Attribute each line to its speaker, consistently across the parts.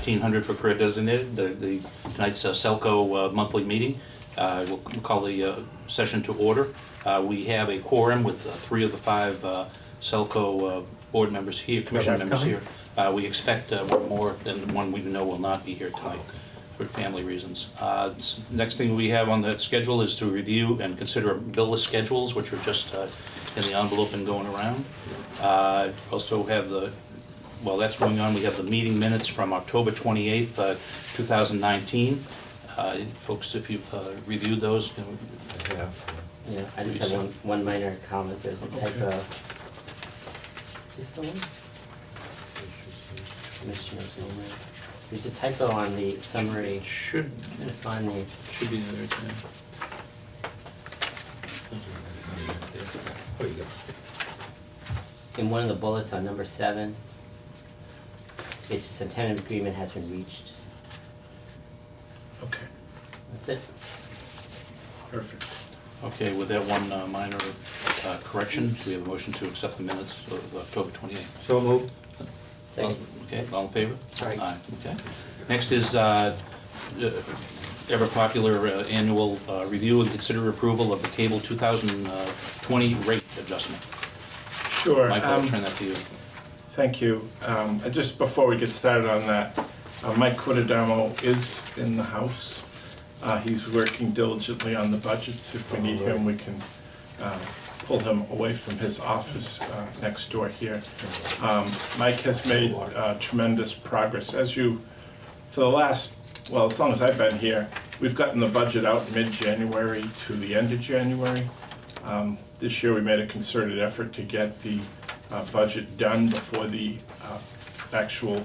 Speaker 1: 1400 for career designated, tonight's SELCO monthly meeting. We'll call the session to order. We have a quorum with 3 of the 5 SELCO board members here, commission members here. We expect one more than one we know will not be here tonight for family reasons. Next thing we have on the schedule is to review and consider bill list schedules, which are just in the envelope and going around. Also have while that's going on, we have the meeting minutes from October 28th, 2019. Folks, if you've reviewed those,
Speaker 2: Yeah, I just have one minor comment. There's a typo. Is this the one? Commissioner's name. There's a typo on the summary.
Speaker 1: should
Speaker 2: On the
Speaker 1: be the other thing.
Speaker 3: There you go.
Speaker 2: in one of the bullets on number 7. It's just a tentative agreement has been reached.
Speaker 3: Okay,
Speaker 2: That's it.
Speaker 3: perfect.
Speaker 1: Okay, with that one minor correction, do we have a motion to accept the minutes of October 28th?
Speaker 3: So moved.
Speaker 2: Second.
Speaker 1: Okay, all in favor?
Speaker 2: Aye.
Speaker 1: Aye, okay. Next is ever popular annual review and consider approval of the cable 2020 rate adjustment.
Speaker 3: Sure.
Speaker 1: Mike, I'll turn that to you.
Speaker 3: Thank you. Just before we get started on that, Mike Quintadamo is in the house. He's working diligently on the budgets. If we need him, we can pull him away from his office next door here. Mike has made tremendous progress. For the last, well, as long as I've been here, we've gotten the budget out mid-January to the end of January. This year we made a concerted effort to get the budget done before the actual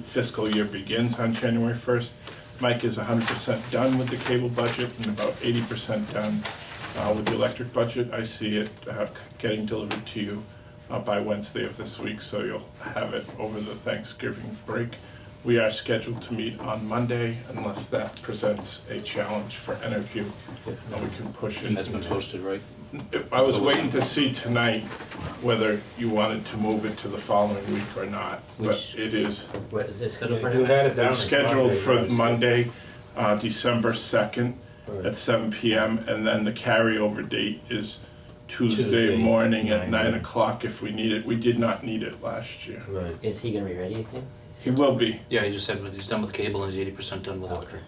Speaker 3: fiscal year begins on January 1st. Mike is 100% done with the cable budget and about 80% done with the electric budget. I see it getting delivered to you by Wednesday of this week, so you'll have it over the Thanksgiving break. We are scheduled to meet on Monday unless that presents a challenge for interview, and we can push it.
Speaker 1: And that's been posted, right?
Speaker 3: I was waiting to see tonight whether you wanted to move it to the following week or not, but it is.
Speaker 2: What is this scheduled for?
Speaker 4: You had it down.
Speaker 3: It's
Speaker 4: as
Speaker 3: scheduled for
Speaker 4: Monday,
Speaker 3: Monday, December 2nd at 7 p.m. and then the carryover date is Tuesday morning at 9 o'clock if we need it. We did not need it last year.
Speaker 4: Right.
Speaker 2: Is he gonna be ready, you think?
Speaker 3: He will be.
Speaker 1: Yeah, he just said he's done with cable and he's 80% done with electric.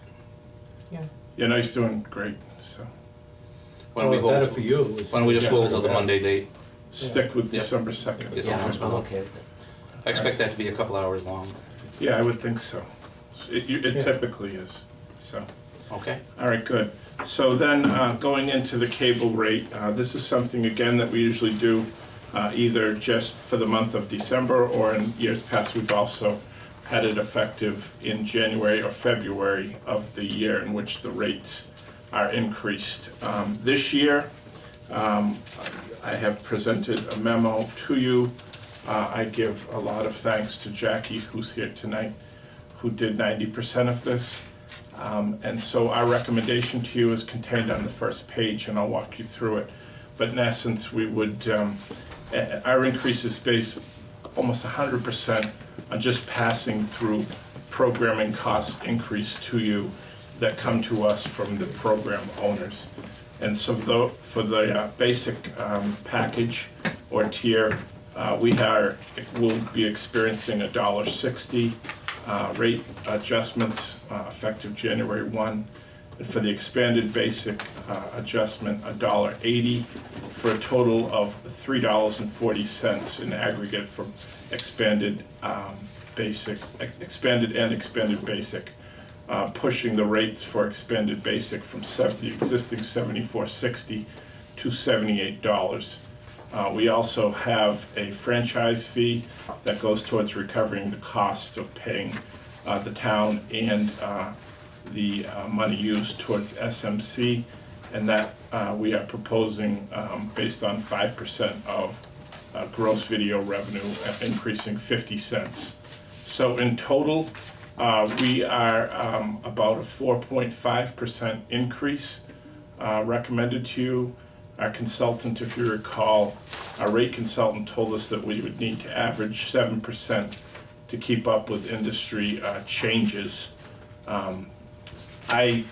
Speaker 3: You know, he's doing great, so
Speaker 1: Why don't we
Speaker 4: Well, better
Speaker 1: hold?
Speaker 4: for you.
Speaker 1: Why don't we just hold till the Monday date?
Speaker 3: stick with
Speaker 1: Yep.
Speaker 3: December 2nd.
Speaker 1: Get the
Speaker 2: Yeah, I'm
Speaker 1: announcement.
Speaker 2: okay with it.
Speaker 1: I expect that to be a couple hours long.
Speaker 3: Yeah, I would think so. It typically is, so.
Speaker 1: Okay.
Speaker 3: All right, good. So then, going into the cable rate, this is something, again, that we usually do either just for the month of December, or in years past, we've also had it effective in January or February of the year in which the rates are increased. This year, I have presented a memo to you. I give a lot of thanks to Jackie, who's here tonight, who did 90% of this. And so our recommendation to you is contained on the first page, and I'll walk you through it. But in essence, we would, our increase is based almost 100% on just passing through programming cost increase to you that come to us from the program owners. And so for the basic package or tier, we'll be experiencing $1.60 rate adjustments effective January 1. And for the expanded basic adjustment, $1.80 for a total of $3.40 in aggregate for expanded basic, expanded and expanded basic, pushing the rates for expanded basic from the existing $74.60 to $78. We also have a franchise fee that goes towards recovering the cost of paying the town and the money used towards SMC, and that we are proposing based on 5% of gross video revenue, increasing 50 cents. So in total, we are about a 4.5% increase recommended to you. Our consultant, if you recall, our rate consultant told us that we would need to average 7% to keep up with industry changes. I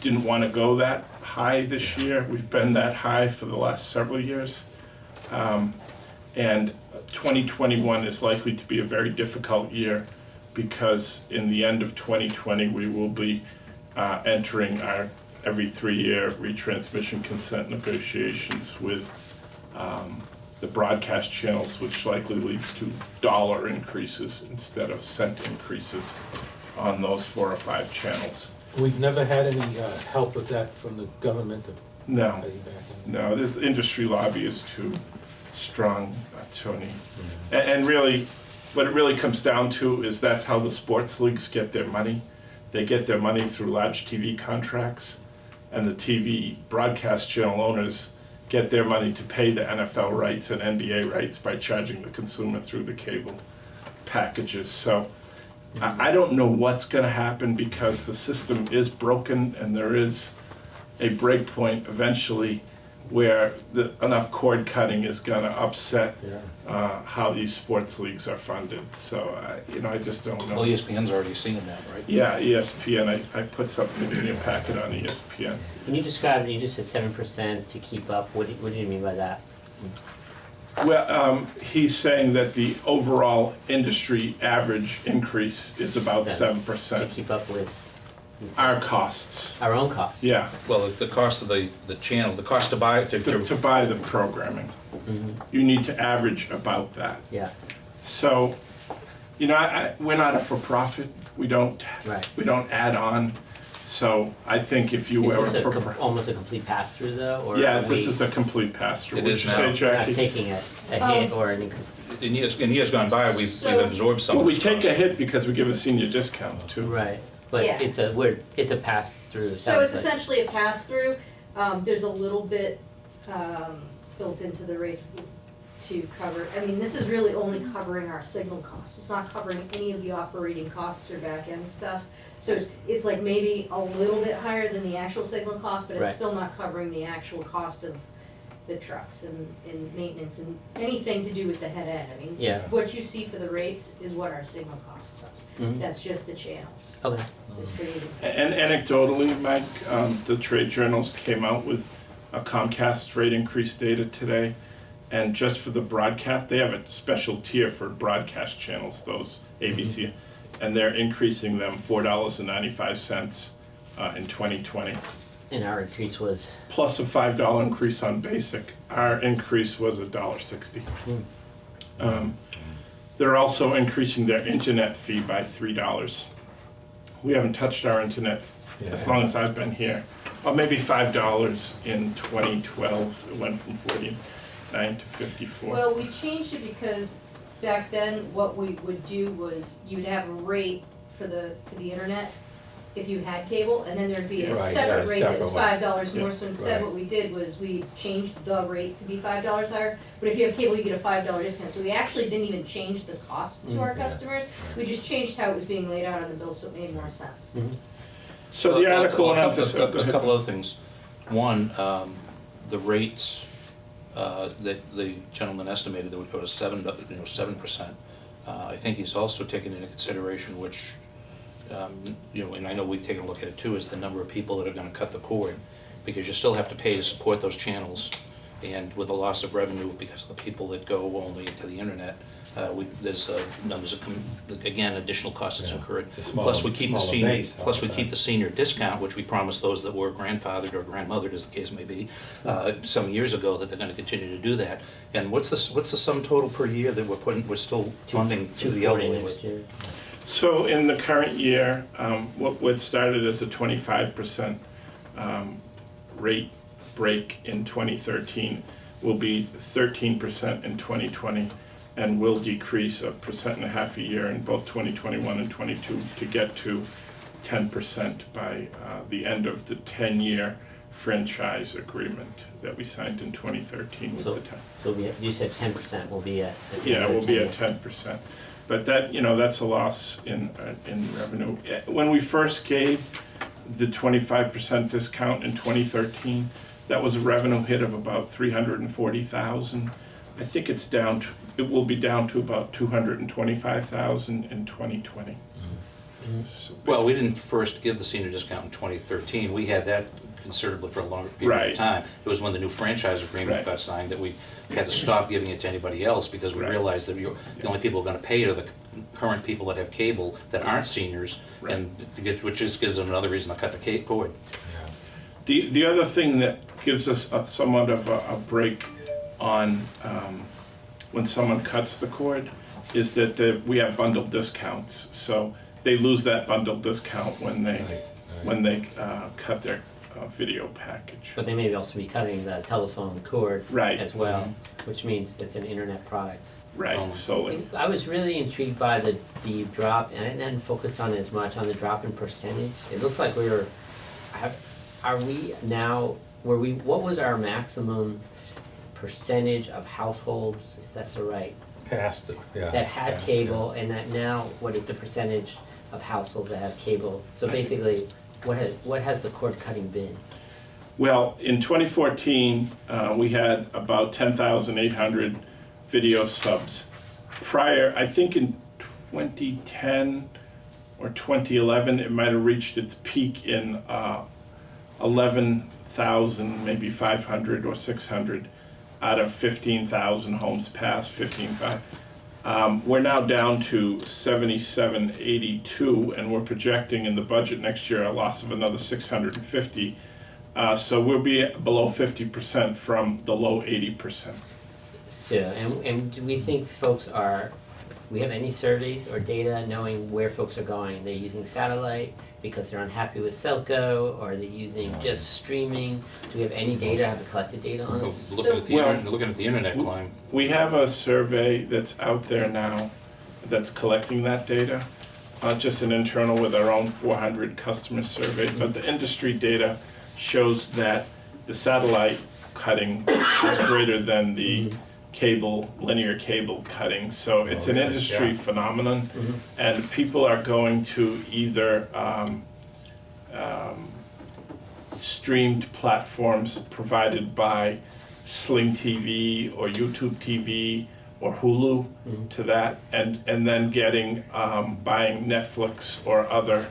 Speaker 3: didn't want to go that high this year. We've been that high for the last several years. And 2021 is likely to be a very difficult year because in the end of 2020, we will be entering our every 3-year retransmission consent negotiations with the broadcast channels, which likely leads to dollar increases instead of cent increases on those 4 or 5 channels.
Speaker 4: We've never had any help with that from the government to
Speaker 3: No,
Speaker 4: pay back in.
Speaker 3: no, this industry lobby is too strong, Tony. And really, what it really comes down to is that's how the sports leagues get their money. They get their money through large TV contracts, and the TV broadcast channel owners get their money to pay the NFL rights and NBA rights by charging the consumer through the cable packages. So I don't know what's gonna happen because the system is broken and there is a break point eventually where enough cord cutting is gonna upset how these sports leagues are funded. So, I just don't know.
Speaker 1: Well, ESPN's already seen that, right?
Speaker 3: Yeah, ESPN, I put something in your packet on ESPN.
Speaker 2: Can you describe, you just said 7% to keep up, what do you mean by that?
Speaker 3: Well, he's saying that the overall industry average increase is about 7%.
Speaker 2: To keep up with
Speaker 3: Our costs,
Speaker 2: our own costs?
Speaker 3: yeah,
Speaker 1: Well, the cost of the channel, the cost to buy it,
Speaker 3: to buy the programming. You need to average about that.
Speaker 2: Yeah,
Speaker 3: So, we're not a for-profit, we don't add on. So I think if you were
Speaker 2: is this
Speaker 3: for,
Speaker 2: almost a complete pass-through though, or
Speaker 3: yeah,
Speaker 2: are
Speaker 3: this
Speaker 2: we
Speaker 3: is a complete pass-through.
Speaker 1: It
Speaker 3: Would
Speaker 1: is
Speaker 3: you
Speaker 1: now.
Speaker 3: say,
Speaker 2: not
Speaker 3: Jackie?
Speaker 2: taking a hit or an increase?
Speaker 1: in years gone by, we've absorbed some
Speaker 3: Well,
Speaker 1: of
Speaker 3: we
Speaker 1: this
Speaker 3: take
Speaker 1: cost.
Speaker 3: a hit because we give a senior discount too.
Speaker 2: Right, but
Speaker 5: Yeah.
Speaker 2: it's a pass-through,
Speaker 5: So it's
Speaker 2: sounds like.
Speaker 5: essentially a pass-through. There's a little bit built into the rates to cover, I mean, this is really only covering our signal costs. It's not covering any of the operating costs or back-end stuff. So it's like maybe a little bit higher than the actual signal cost, but it's
Speaker 2: Right.
Speaker 5: still not covering the actual cost of the trucks and maintenance and anything to do with the head end. I mean,
Speaker 2: Yeah.
Speaker 5: what you see for the rates is what our signal costs us.
Speaker 2: Mhm.
Speaker 5: That's just the channels.
Speaker 2: Okay,
Speaker 5: It's created.
Speaker 3: And anecdotally, Mike, the trade journals came out with a Comcast rate increase data today. And just for the broadcast, they have a special tier for broadcast channels, those ABC, and they're increasing them $4.95 in 2020.
Speaker 2: and our increase was,
Speaker 3: Plus a $5 increase on basic. Our increase was $1.60. They're also increasing their internet fee by $3. We haven't touched our internet as long as I've been here. Or maybe $5 in 2012. It went from 49 to 54.
Speaker 5: Well, we changed it because back then, what we would do was you'd have a rate for the internet if you had cable, and then there'd be a
Speaker 4: Right,
Speaker 5: separate
Speaker 4: yeah,
Speaker 5: rate that was
Speaker 4: separate one.
Speaker 5: $5 more.
Speaker 3: Yeah.
Speaker 5: So instead,
Speaker 4: Right.
Speaker 5: what we did was we changed the rate to be $5 higher. But if you have cable, you get a $5 discount. So we actually didn't even change the cost to our customers. We just changed how it was being laid out on the bill, so it made more sense.
Speaker 3: So the article went on to say, go
Speaker 1: A
Speaker 3: ahead.
Speaker 1: couple other things. One, the rates that the gentleman estimated that would go to 7%. I think he's also taken into consideration, which, and I know we've taken a look at it too, is the number of people that are gonna cut the cord, because you still have to pay to support those channels, and with the loss of revenue because of the people that go only to the internet, there's numbers of, again, additional costs that's incurred.
Speaker 4: It's a smaller-
Speaker 1: Plus, we keep the
Speaker 4: smaller
Speaker 1: senior,
Speaker 4: base all
Speaker 1: plus
Speaker 4: the
Speaker 1: we
Speaker 4: time.
Speaker 1: keep the senior discount, which we promised those that were grandfathered or grandmothered, as the case may be, some years ago, that they're gonna continue to do that. And what's the sum total per year that we're still funding to the
Speaker 2: 240
Speaker 1: elderly
Speaker 2: next
Speaker 1: with?
Speaker 2: year.
Speaker 3: So in the current year, what started as a 25% rate break in 2013 will be 13% in 2020 and will decrease 1.5% a year in both 2021 and 22 to get to 10% by the end of the 10-year franchise agreement that we signed in 2013 with
Speaker 2: So-
Speaker 3: the town.
Speaker 2: So you said 10% will be at the
Speaker 3: Yeah,
Speaker 2: end of
Speaker 3: we'll
Speaker 2: the
Speaker 3: be
Speaker 2: 10
Speaker 3: at 10%. But that, that's a loss in revenue. When we first gave the 25% discount in 2013, that was a revenue hit of about $340,000. I think it's down to, it will be down to about 225,000 in 2020. So-
Speaker 1: Well, we didn't first give the senior discount in 2013. We had that considerably for a longer period
Speaker 3: Right.
Speaker 1: of time. It was when the new franchise agreement
Speaker 3: Right.
Speaker 1: got signed that we had to stop giving it to anybody else because we
Speaker 3: Right.
Speaker 1: realized that the only people who are going to pay it are the current people that have cable that aren't seniors,
Speaker 3: Right.
Speaker 1: and which just gives them another reason to cut the cord.
Speaker 3: The other thing that gives us somewhat of a break on when someone cuts the cord is that we have bundled discounts. So they lose that bundled discount when they cut their video package.
Speaker 2: But they may also be cutting the telephone cord
Speaker 3: Right.
Speaker 2: as well, which means it's an internet product.
Speaker 3: Right, solely.
Speaker 2: I was really intrigued by the drop, and I hadn't focused on it as much, on the drop in percentage. It looks like are we now, what was our maximum percentage of households, if that's the right,
Speaker 4: Past it, yeah.
Speaker 2: that had
Speaker 4: past,
Speaker 2: cable, and that now, what is the percentage of households that have cable? So
Speaker 3: I think-
Speaker 2: basically, what has the cord cutting been?
Speaker 3: Well, in 2014, we had about 10,800 video subs. Prior, I think in 2010 or 2011, it might have reached its peak in 11,000, maybe 500 or 600 out of 15,000 homes passed, 15,500. We're now down to 7782, and we're projecting in the budget next year a loss of another 650. So we'll be below 50% from the low 80%.
Speaker 2: So, and do we think we have any surveys or data knowing where folks are going? They're using satellite because they're unhappy with SELCO, or are they using just streaming? Do we have any data, have we collected data on it?
Speaker 1: Looking at the internet climb.
Speaker 3: We have a survey that's out there now that's collecting that data, just an internal with our own 400 customer survey, but the industry data shows that the satellite cutting is greater than the linear cable cutting. So it's an industry phenomenon, and people are going to either streamed platforms provided by Sling TV or YouTube TV or Hulu to that, and then buying Netflix or other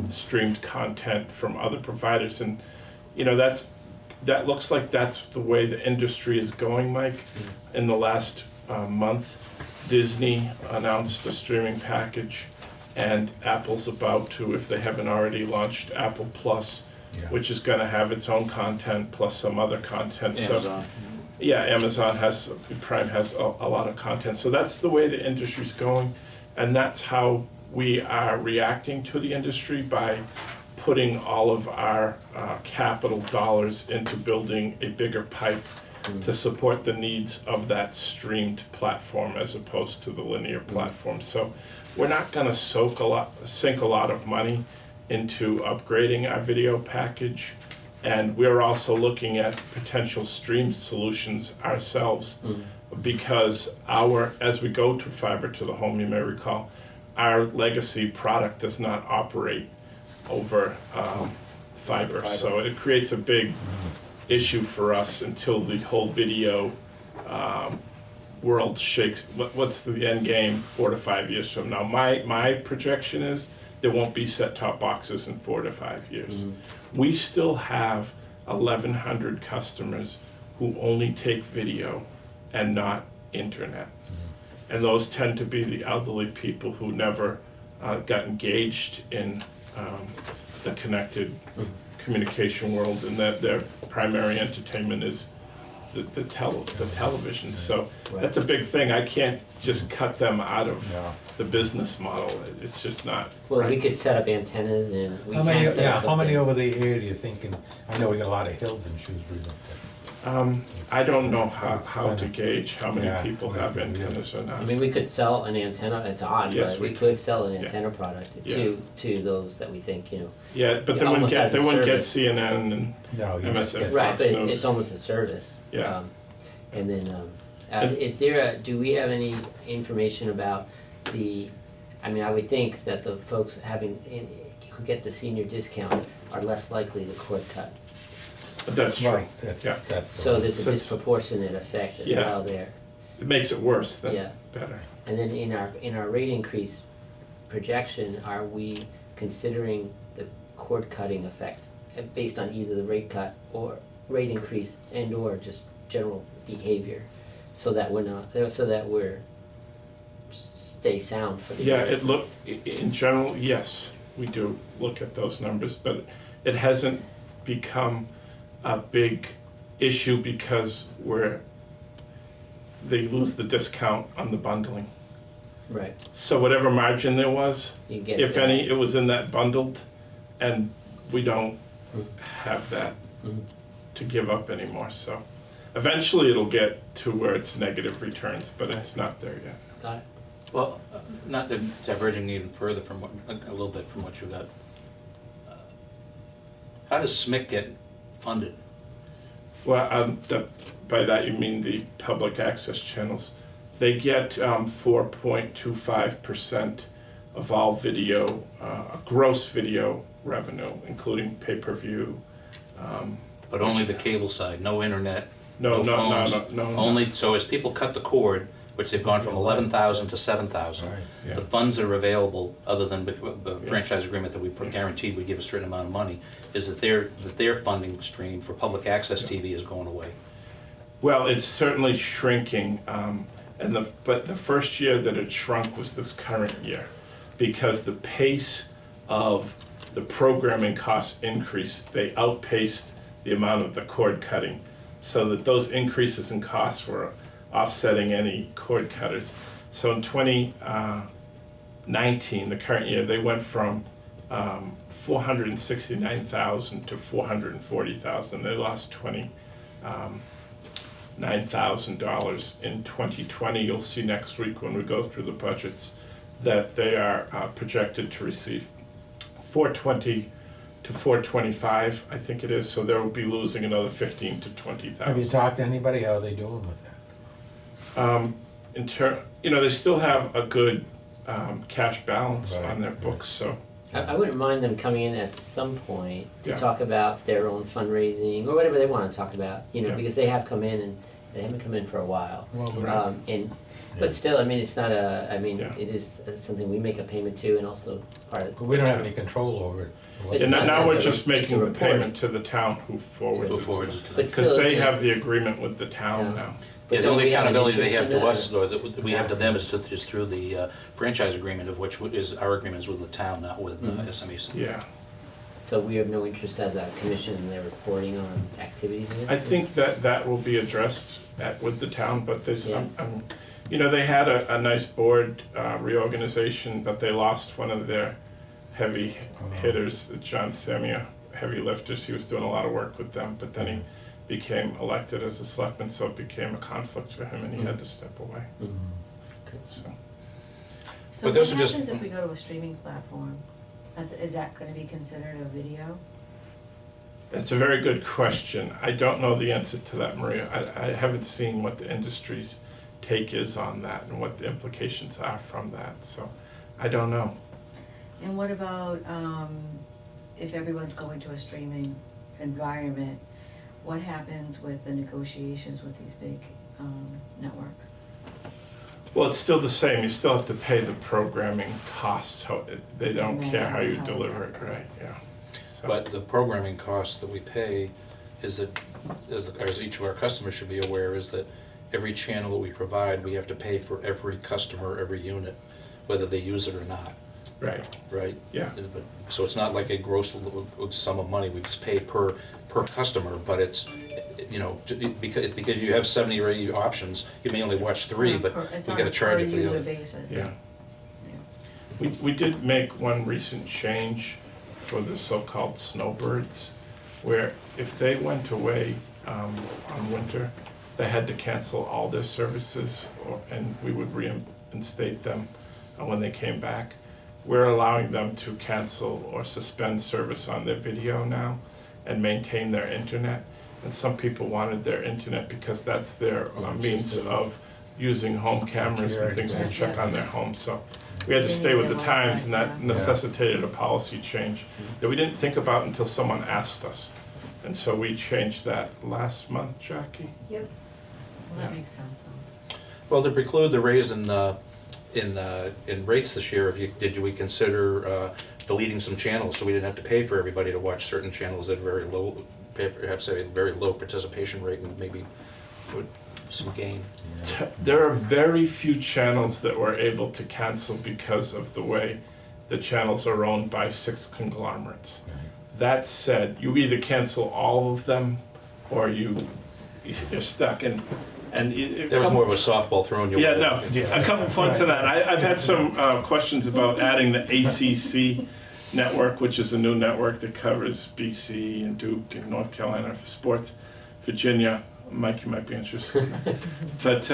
Speaker 3: streamed content from other providers. And that looks like that's the way the industry is going, Mike. In the last month, Disney announced a streaming package, and Apple's about to, if they haven't already launched Apple Plus, which is going to have its own content plus some other content.
Speaker 1: Amazon.
Speaker 3: Yeah, Amazon Prime has a lot of content. So that's the way the industry's going, and that's how we are reacting to the industry, by putting all of our capital dollars into building a bigger pipe to support the needs of that streamed platform as opposed to the linear platform. So we're not going to sink a lot of money into upgrading our video package, and we're also looking at potential stream solutions ourselves, because as we go to fiber to the home, you may recall, our legacy product does not operate over fiber. So it creates a big issue for us until the whole video world shakes. What's the end game 4 to 5 years from now? My projection is there won't be set-top boxes in 4 to 5 years. We still have 1,100 customers who only take video and not internet. And those tend to be the elderly people who never got engaged in the connected communication world, and that their primary entertainment is the television. So that's a big thing. I can't just cut them out of the business model. It's just not.
Speaker 2: Well,
Speaker 3: right.
Speaker 2: we could set up antennas, and we
Speaker 4: How
Speaker 2: can
Speaker 4: many,
Speaker 2: set up
Speaker 4: how many
Speaker 2: something.
Speaker 4: over the area do you think, and I know we got a lot of hills in Shrewsbury, but
Speaker 3: I don't know how to gauge how many
Speaker 4: Yeah,
Speaker 3: people have antennas or
Speaker 2: I
Speaker 3: not.
Speaker 2: mean, we could sell an antenna, it's odd,
Speaker 3: Yes,
Speaker 2: but
Speaker 3: we
Speaker 2: we could sell an antenna product
Speaker 3: Yeah.
Speaker 2: to those that we think,
Speaker 3: Yeah, but they
Speaker 2: almost as a
Speaker 3: wouldn't get
Speaker 2: service.
Speaker 3: CNN and
Speaker 4: no, you
Speaker 3: MSF.
Speaker 4: just get.
Speaker 2: right, but
Speaker 3: News.
Speaker 2: it's almost a service.
Speaker 3: Yeah.
Speaker 2: And then,
Speaker 3: And-
Speaker 2: do we have any information about I would think that the folks who get the senior discount are less likely to cord cut.
Speaker 3: That's true.
Speaker 4: Right, that's,
Speaker 3: Yeah.
Speaker 4: that's the.
Speaker 2: So there's a
Speaker 3: So it's-
Speaker 2: disproportionate effect as
Speaker 3: Yeah.
Speaker 2: well there.
Speaker 3: It makes it worse than
Speaker 2: Yeah.
Speaker 3: better.
Speaker 2: And then in our rate increase projection, are we considering the cord cutting effect based on either the rate cut or rate increase and or just general behavior? So that we're not, so that we're stay sound for the year.
Speaker 3: Yeah, in general, yes, we do look at those numbers, but it hasn't become a big issue because they lose the discount on the bundling.
Speaker 2: Right,
Speaker 3: So whatever margin there was,
Speaker 2: you get.
Speaker 3: if
Speaker 2: that.
Speaker 3: any, it was in that bundled, and we don't have that
Speaker 2: Mhm.
Speaker 3: to give up anymore, so. Eventually, it'll get to where it's negative returns, but it's not there yet.
Speaker 2: Got it.
Speaker 1: Well, not diverging even further from a little bit from what you got. How does SMIC get funded?
Speaker 3: Well, by that you mean the public access channels. They get 4.25% of all video, gross video revenue, including pay-per-view.
Speaker 1: But only the cable side, no internet,
Speaker 3: No,
Speaker 1: no
Speaker 3: no, no,
Speaker 1: phones.
Speaker 3: no, no.
Speaker 1: Only, so as people cut the cord, which they've gone from 11,000 to 7,000,
Speaker 4: Right,
Speaker 3: yeah.
Speaker 1: the funds that are available, other than the franchise agreement that we guaranteed we give a certain amount of money, is that their funding stream for public access TV is going away.
Speaker 3: Well, it's certainly shrinking, but the first year that it shrunk was this current year, because the pace of the programming costs increased. They outpaced the amount of the cord cutting, so that those increases in costs were offsetting any cord cutters. So in 2019, the current year, they went from 469,000 to 440,000. They lost $9,000 in 2020. You'll see next week when we go through the budgets that they are projected to receive 420 to 425, I think it is. So they'll be losing another 15 to 20,000.
Speaker 4: Have you talked to anybody, how are they doing with that?
Speaker 3: They still have a good cash balance
Speaker 4: Right.
Speaker 3: on their books. So
Speaker 2: I wouldn't mind them coming in at some point to
Speaker 3: Yeah.
Speaker 2: talk about their own fundraising or whatever they want to talk about,
Speaker 3: Yeah.
Speaker 2: because they have come in and they haven't come in for a while.
Speaker 4: Well,
Speaker 3: Right.
Speaker 2: But still, it's not
Speaker 3: Yeah.
Speaker 2: it is something we make a payment to and also part of.
Speaker 4: we don't have any control over it.
Speaker 2: It's
Speaker 3: and
Speaker 2: not
Speaker 3: now we're
Speaker 2: as a-
Speaker 3: just
Speaker 2: it's
Speaker 3: making
Speaker 2: a
Speaker 3: the payment
Speaker 2: report.
Speaker 3: to the town who forwards
Speaker 1: Who
Speaker 3: it.
Speaker 1: forwards it to
Speaker 2: But
Speaker 1: them.
Speaker 2: still,
Speaker 3: Because they
Speaker 2: isn't it-
Speaker 3: have the agreement with the town
Speaker 2: Yeah.
Speaker 3: now.
Speaker 2: But
Speaker 1: Yeah, the
Speaker 2: don't
Speaker 1: only
Speaker 2: we have an
Speaker 1: accountability they
Speaker 2: interest
Speaker 1: have
Speaker 2: in
Speaker 1: to
Speaker 2: that,
Speaker 1: us, or that we have to
Speaker 2: Yeah.
Speaker 1: them, is through the franchise agreement, of which is our agreement is with the town, not with
Speaker 2: Mhm.
Speaker 1: SMEC.
Speaker 3: Yeah.
Speaker 2: So we have no interest as a commission in their reporting on activities in it?
Speaker 3: I think that will be addressed with the town, but there's,
Speaker 2: Yeah.
Speaker 3: they had a nice board reorganization, but they lost one of their heavy hitters, John Samia, heavy lifters. He was doing a lot of work with them, but then he became elected as a selectman, so it became a conflict for him, and he had to step away.
Speaker 2: Mhm.
Speaker 3: So
Speaker 6: So
Speaker 1: But
Speaker 6: what
Speaker 1: those are just-
Speaker 6: happens if we go to a streaming platform? Is that gonna be considered a video?
Speaker 3: that's a very good question. I don't know the answer to that, Maria. I haven't seen what the industry's take is on that and what the implications are from that, so I don't know.
Speaker 6: And what about, if everyone's going to a streaming environment, what happens with the negotiations with these big, networks?
Speaker 3: Well, it's still the same. You still have to pay the programming costs. They don't
Speaker 6: Doesn't
Speaker 3: care
Speaker 6: matter
Speaker 3: how you
Speaker 6: how
Speaker 3: deliver
Speaker 6: you
Speaker 3: it, right? Yeah. So-
Speaker 1: But the programming costs that we pay is that, as each of our customers should be aware, is that every channel that we provide, we have to pay for every customer, every unit, whether they use it or not,
Speaker 3: Right.
Speaker 1: right?
Speaker 3: Yeah.
Speaker 1: So it's not like a gross sum of money, we just pay per customer, but it's, because you have 70 or 80 options, you may only watch 3, but we gotta charge you for the other.
Speaker 6: It's on a per user basis.
Speaker 3: Yeah.
Speaker 6: Yeah.
Speaker 3: We did make one recent change for the so-called snowbirds, where if they went away on winter, they had to cancel all their services, and we would reinstate them when they came back. We're allowing them to cancel or suspend service on their video now and maintain their internet. And some people wanted their internet because that's their means of using home cameras and things to check on their home. So we had to stay with the times, and that necessitated a policy change that we didn't think about until someone asked us. And so we changed that last month, Jackie.
Speaker 5: Yep.
Speaker 6: Well, that makes sense,
Speaker 1: Well, to preclude the raise in rates this year, did we consider deleting some channels so we didn't have to pay for everybody to watch certain channels at very low, perhaps a very low participation rate, and maybe with some gain?
Speaker 3: There are very few channels that we're able to cancel because of the way the channels are owned by 6 conglomerates. That said, you either cancel all of them or you're stuck. And
Speaker 1: There was more of a softball thrown your way.
Speaker 3: Yeah, no, a couple points on that. I've had some questions about adding the ACC network, which is a new network that covers BC and Duke and North Carolina sports, Virginia. Mike, you might be interested. But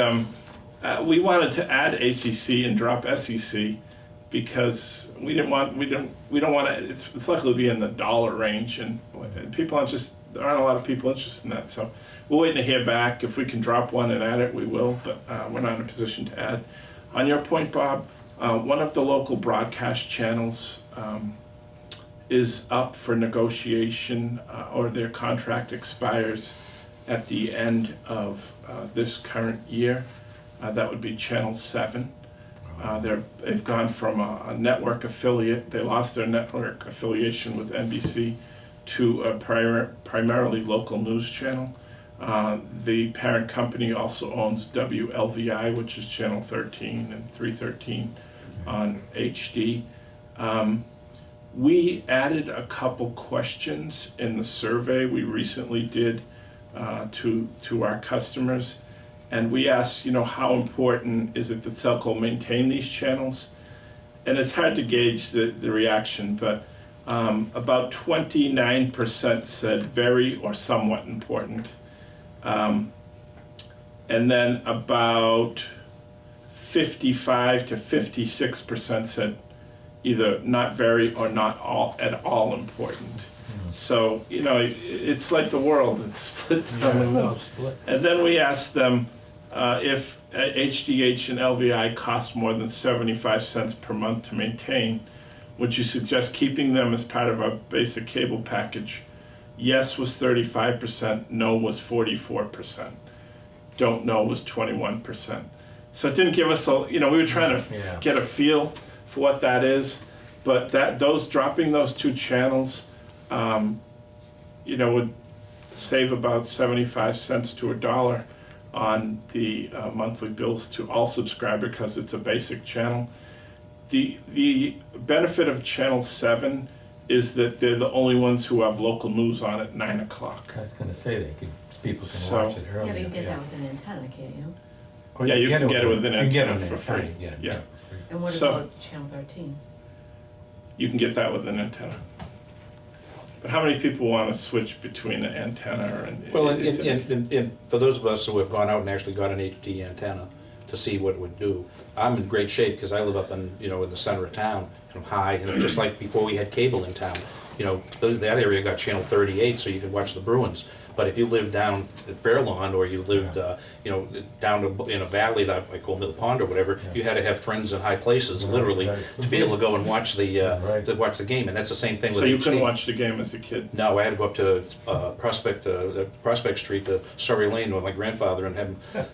Speaker 3: we wanted to add ACC and drop SEC because we don't want to. It's likely to be in the dollar range, and people there aren't a lot of people interested in that. So we're waiting to hear back. If we can drop one and add it, we will. But we're not in a position to add. On your point, Bob, one of the local broadcast channels is up for negotiation, or their contract expires at the end of this current year. That would be Channel 7. They've gone from a network affiliate, they lost their network affiliation with NBC, to a primarily local news channel. The parent company also owns WLVI, which is Channel 13 and 313 on HD. We added a couple questions in the survey we recently did to our customers, and we asked, how important is it that SELCO maintain these channels? And it's hard to gauge the reaction, but about 29% said very or somewhat important. And then about 55 to 56% said either not very or not at all important. So, it's like the world, it's split down the middle. And then we asked them if HDH and LVI cost more than 75 cents per month to maintain, would you suggest keeping them as part of our basic cable package? Yes was 35%, no was 44%. Don't know was 21%. So it didn't give us we were trying to get a feel for what that is, but dropping those 2 channels, would save about 75 cents to $1 on the monthly bills to all subscribers because it's a basic channel. The benefit of Channel 7 is that they're the only ones who have local news on at 9 o'clock.
Speaker 4: I was gonna say, people can watch it
Speaker 6: yeah,
Speaker 4: earlier.
Speaker 6: but you can get that with an antenna, can't you?
Speaker 4: Or
Speaker 3: Yeah, you can get it with an
Speaker 4: you can get
Speaker 3: antenna
Speaker 4: it
Speaker 3: for
Speaker 4: with an
Speaker 3: free.
Speaker 4: antenna, you get it,
Speaker 3: Yeah.
Speaker 4: for free.
Speaker 6: And what
Speaker 3: So-
Speaker 6: about channel 13?
Speaker 3: You can get that with an antenna. But how many people want to switch between an antenna and...
Speaker 1: Well, and for those of us who have gone out and actually got an HD antenna to see what it would do, I'm in great shape because I live up in the center of town, and I'm high, and just like before we had cable in town, that area got channel 38, so you could watch the Bruins. But if you lived down at Fairlawn, or you lived, down in a valley that I call Mill Pond or whatever, you had to have friends in high places, literally, to be able to go and watch the game. And that's the same thing with
Speaker 3: So you
Speaker 1: HD.
Speaker 3: couldn't watch the game as a kid?
Speaker 1: No, I had to go up to Prospect Street to Surrey Lane with my grandfather, and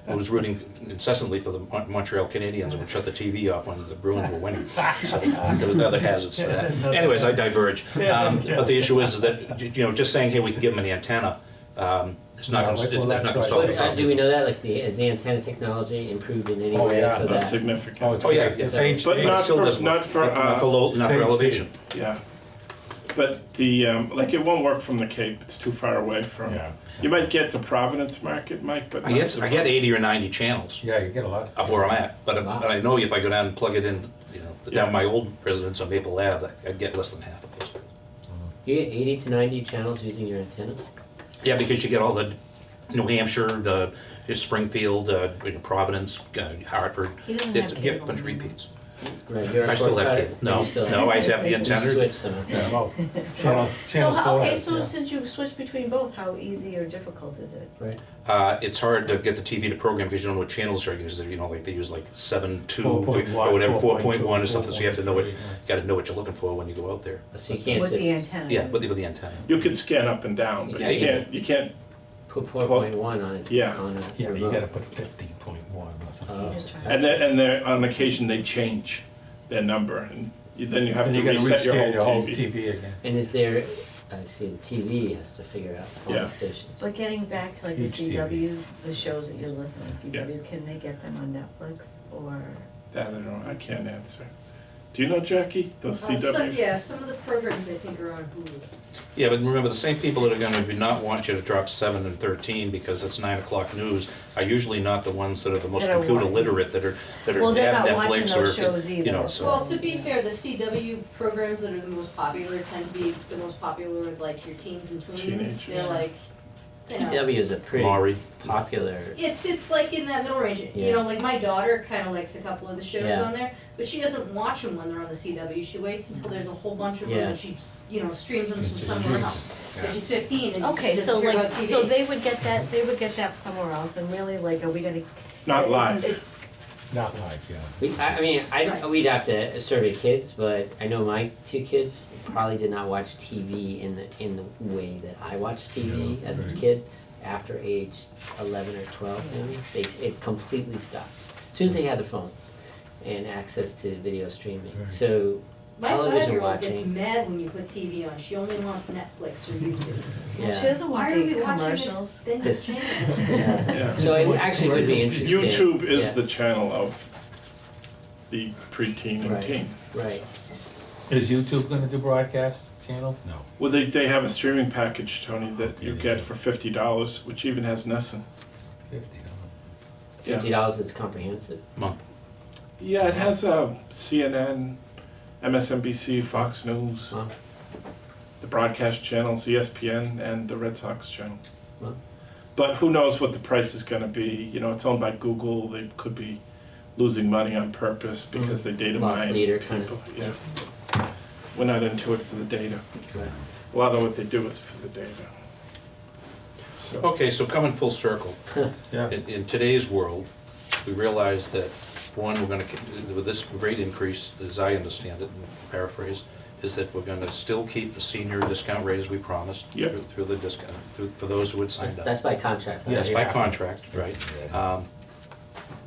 Speaker 1: who was rooting incessantly for the Montreal Canadiens, and would shut the TV off when the Bruins were winning. So there were other hazards to that. Anyways, I diverge. But the issue is that just saying, hey, we can give them an antenna. It's not going to solve the problem.
Speaker 2: Do we know that, is the antenna technology improved in any
Speaker 4: Oh,
Speaker 2: way
Speaker 4: yeah.
Speaker 2: so that?
Speaker 3: Significant.
Speaker 1: Oh, yeah,
Speaker 4: It's
Speaker 2: So-
Speaker 4: HD.
Speaker 3: But not
Speaker 1: Still
Speaker 3: for,
Speaker 1: doesn't
Speaker 3: not
Speaker 1: work.
Speaker 3: for,
Speaker 1: Not for
Speaker 4: Phase
Speaker 1: elevation.
Speaker 3: yeah. But the, it won't work from the Cape, it's too far away from.
Speaker 4: Yeah.
Speaker 3: You might get the Providence market, Mike, but
Speaker 1: I
Speaker 3: not
Speaker 1: get
Speaker 3: the
Speaker 1: 80 or 90 channels
Speaker 4: Yeah, you get a lot.
Speaker 1: up where I'm at, but
Speaker 2: Wow.
Speaker 1: I know if I go down and plug it in,
Speaker 3: Yeah.
Speaker 1: down my old residence on Maple Ave, I'd get less than half of those.
Speaker 2: You get 80 to 90 channels using your antenna?
Speaker 1: Yeah, because you get all the New Hampshire, the Springfield, Providence, Hartford.
Speaker 6: He doesn't
Speaker 1: It's
Speaker 6: have
Speaker 1: a
Speaker 6: cable
Speaker 1: bunch of
Speaker 6: anymore.
Speaker 1: repeats.
Speaker 2: Right, you're a
Speaker 1: I still
Speaker 2: cord
Speaker 1: have
Speaker 2: cutter?
Speaker 1: cable. No,
Speaker 2: You still
Speaker 1: no, I have the
Speaker 2: You
Speaker 1: antenna.
Speaker 2: switched some,
Speaker 4: Yeah, well,
Speaker 6: So,
Speaker 4: channel
Speaker 6: how-
Speaker 4: four
Speaker 6: okay,
Speaker 4: has,
Speaker 6: so
Speaker 4: yeah.
Speaker 6: since you switched between both, how easy or difficult is it?
Speaker 2: right?
Speaker 1: It's hard to get the TV to program because you don't know what channels they're using. You know, like they use like 7.2
Speaker 4: 4.1,
Speaker 1: or whatever, 4.1 or
Speaker 4: 4.2,
Speaker 1: something. So you have to know what,
Speaker 4: 4.3,
Speaker 1: got to know what you're looking for when you go out there.
Speaker 2: So you can't
Speaker 6: With the
Speaker 2: just
Speaker 6: antenna?
Speaker 1: Yeah, with the antenna.
Speaker 3: You can scan up and down, but
Speaker 2: Yeah,
Speaker 3: you can't,
Speaker 2: put 4.1 on it,
Speaker 3: Yeah.
Speaker 2: on a
Speaker 4: Yeah, you
Speaker 2: remote.
Speaker 4: gotta put 50.1 or something.
Speaker 2: Oh.
Speaker 6: Just try.
Speaker 3: and then on occasion they change their number, and then you have
Speaker 4: And
Speaker 3: to
Speaker 4: you gotta
Speaker 3: reset your
Speaker 4: rescan
Speaker 3: whole TV.
Speaker 4: TV again.
Speaker 2: And is there, I see the TV has to figure out all
Speaker 3: Yeah.
Speaker 2: the stations.
Speaker 6: But getting back to like the
Speaker 4: Each TV.
Speaker 6: CW, the shows that you're listening to, CW, can they get them on Netflix or?
Speaker 3: That I don't know, I can't answer. Do you know, Jackie, those
Speaker 5: Some,
Speaker 3: CW?
Speaker 5: yeah, some of the programs I think are on Hulu.
Speaker 1: Yeah, but remember, the same people that are gonna be not want you to drop 7 and 13 because it's 9 o'clock news are usually not the ones that are the most
Speaker 6: That are
Speaker 1: computer
Speaker 6: watching.
Speaker 1: literate, that are
Speaker 6: Well, they're
Speaker 1: have
Speaker 6: not watching
Speaker 1: Netflix
Speaker 6: those
Speaker 1: or,
Speaker 6: shows
Speaker 1: you know,
Speaker 6: either.
Speaker 1: so.
Speaker 5: Well, to be fair, the CW programs that are the most popular tend to be the most popular with like your teens and tweens.
Speaker 3: Teenagers.
Speaker 5: They're like, you know,
Speaker 2: CW is a pretty
Speaker 1: Maury.
Speaker 2: popular,
Speaker 5: it's like in that middle range.
Speaker 2: Yeah.
Speaker 5: You know, like my daughter kind of likes a couple of the shows
Speaker 2: Yeah.
Speaker 5: on there, but she doesn't watch them when they're on the CW. She waits until there's a whole bunch of them
Speaker 2: Yeah.
Speaker 5: and she, streams them from somewhere else. But she's 15 and
Speaker 6: Okay,
Speaker 5: she
Speaker 6: so
Speaker 5: doesn't hear
Speaker 6: like,
Speaker 5: about TV.
Speaker 6: so they would get that somewhere else and really like, are we gonna?
Speaker 3: Not
Speaker 6: it's-
Speaker 3: live.
Speaker 6: It's,
Speaker 4: Not live, yeah.
Speaker 2: I mean,
Speaker 5: Right.
Speaker 2: we'd have to survey kids, but I know my 2 kids probably did not watch TV in the way that I watched TV
Speaker 4: Yeah,
Speaker 2: as a
Speaker 4: right.
Speaker 2: kid. After age 11 or 12, maybe, it completely stopped. As soon as they had the phone and access to video streaming.
Speaker 4: Right.
Speaker 2: So
Speaker 5: My
Speaker 2: television
Speaker 5: 5-year-old gets
Speaker 2: watching,
Speaker 5: mad when you put TV on. She only wants Netflix or YouTube.
Speaker 6: well, she
Speaker 2: yeah.
Speaker 6: doesn't
Speaker 5: Why
Speaker 6: want
Speaker 5: are we
Speaker 6: the
Speaker 5: watching this
Speaker 6: commercials.
Speaker 5: thing of
Speaker 2: This-
Speaker 5: channels?
Speaker 3: Yeah.
Speaker 2: So it actually would be interesting.
Speaker 3: YouTube is
Speaker 2: Yeah.
Speaker 3: the channel of the preteen and
Speaker 2: Right.
Speaker 3: teen.
Speaker 2: Right.
Speaker 4: Is YouTube gonna do broadcast channels? No.
Speaker 3: Well, they have a streaming package, Tony, that you
Speaker 4: Yeah.
Speaker 3: get for $50, which even has Nessun.
Speaker 4: 50,
Speaker 3: Yeah.
Speaker 2: $50 is comprehensive.
Speaker 1: Month.
Speaker 3: Yeah, it has CNN, MSNBC, Fox News,
Speaker 2: Wow.
Speaker 3: the broadcast channels, ESPN, and the Red Sox channel.
Speaker 2: Wow.
Speaker 3: But who knows what the price is gonna be, it's owned by Google, they could be losing money on purpose because they data
Speaker 2: Loss
Speaker 3: mine
Speaker 2: leader kind
Speaker 3: people,
Speaker 2: of.
Speaker 3: yeah. We're not into it for the data.
Speaker 2: Right.
Speaker 3: A lot of what they do is for the data. So,
Speaker 1: Okay, so coming full circle.
Speaker 4: Yeah.
Speaker 1: In today's world, we realize that, one, we're gonna, with this rate increase, as I understand it, and paraphrase, is that we're gonna still keep the senior discount rate as we promised
Speaker 3: Yep.
Speaker 1: through the discount, for those who had signed up.
Speaker 2: That's by contract. right?
Speaker 1: That's by contract, right.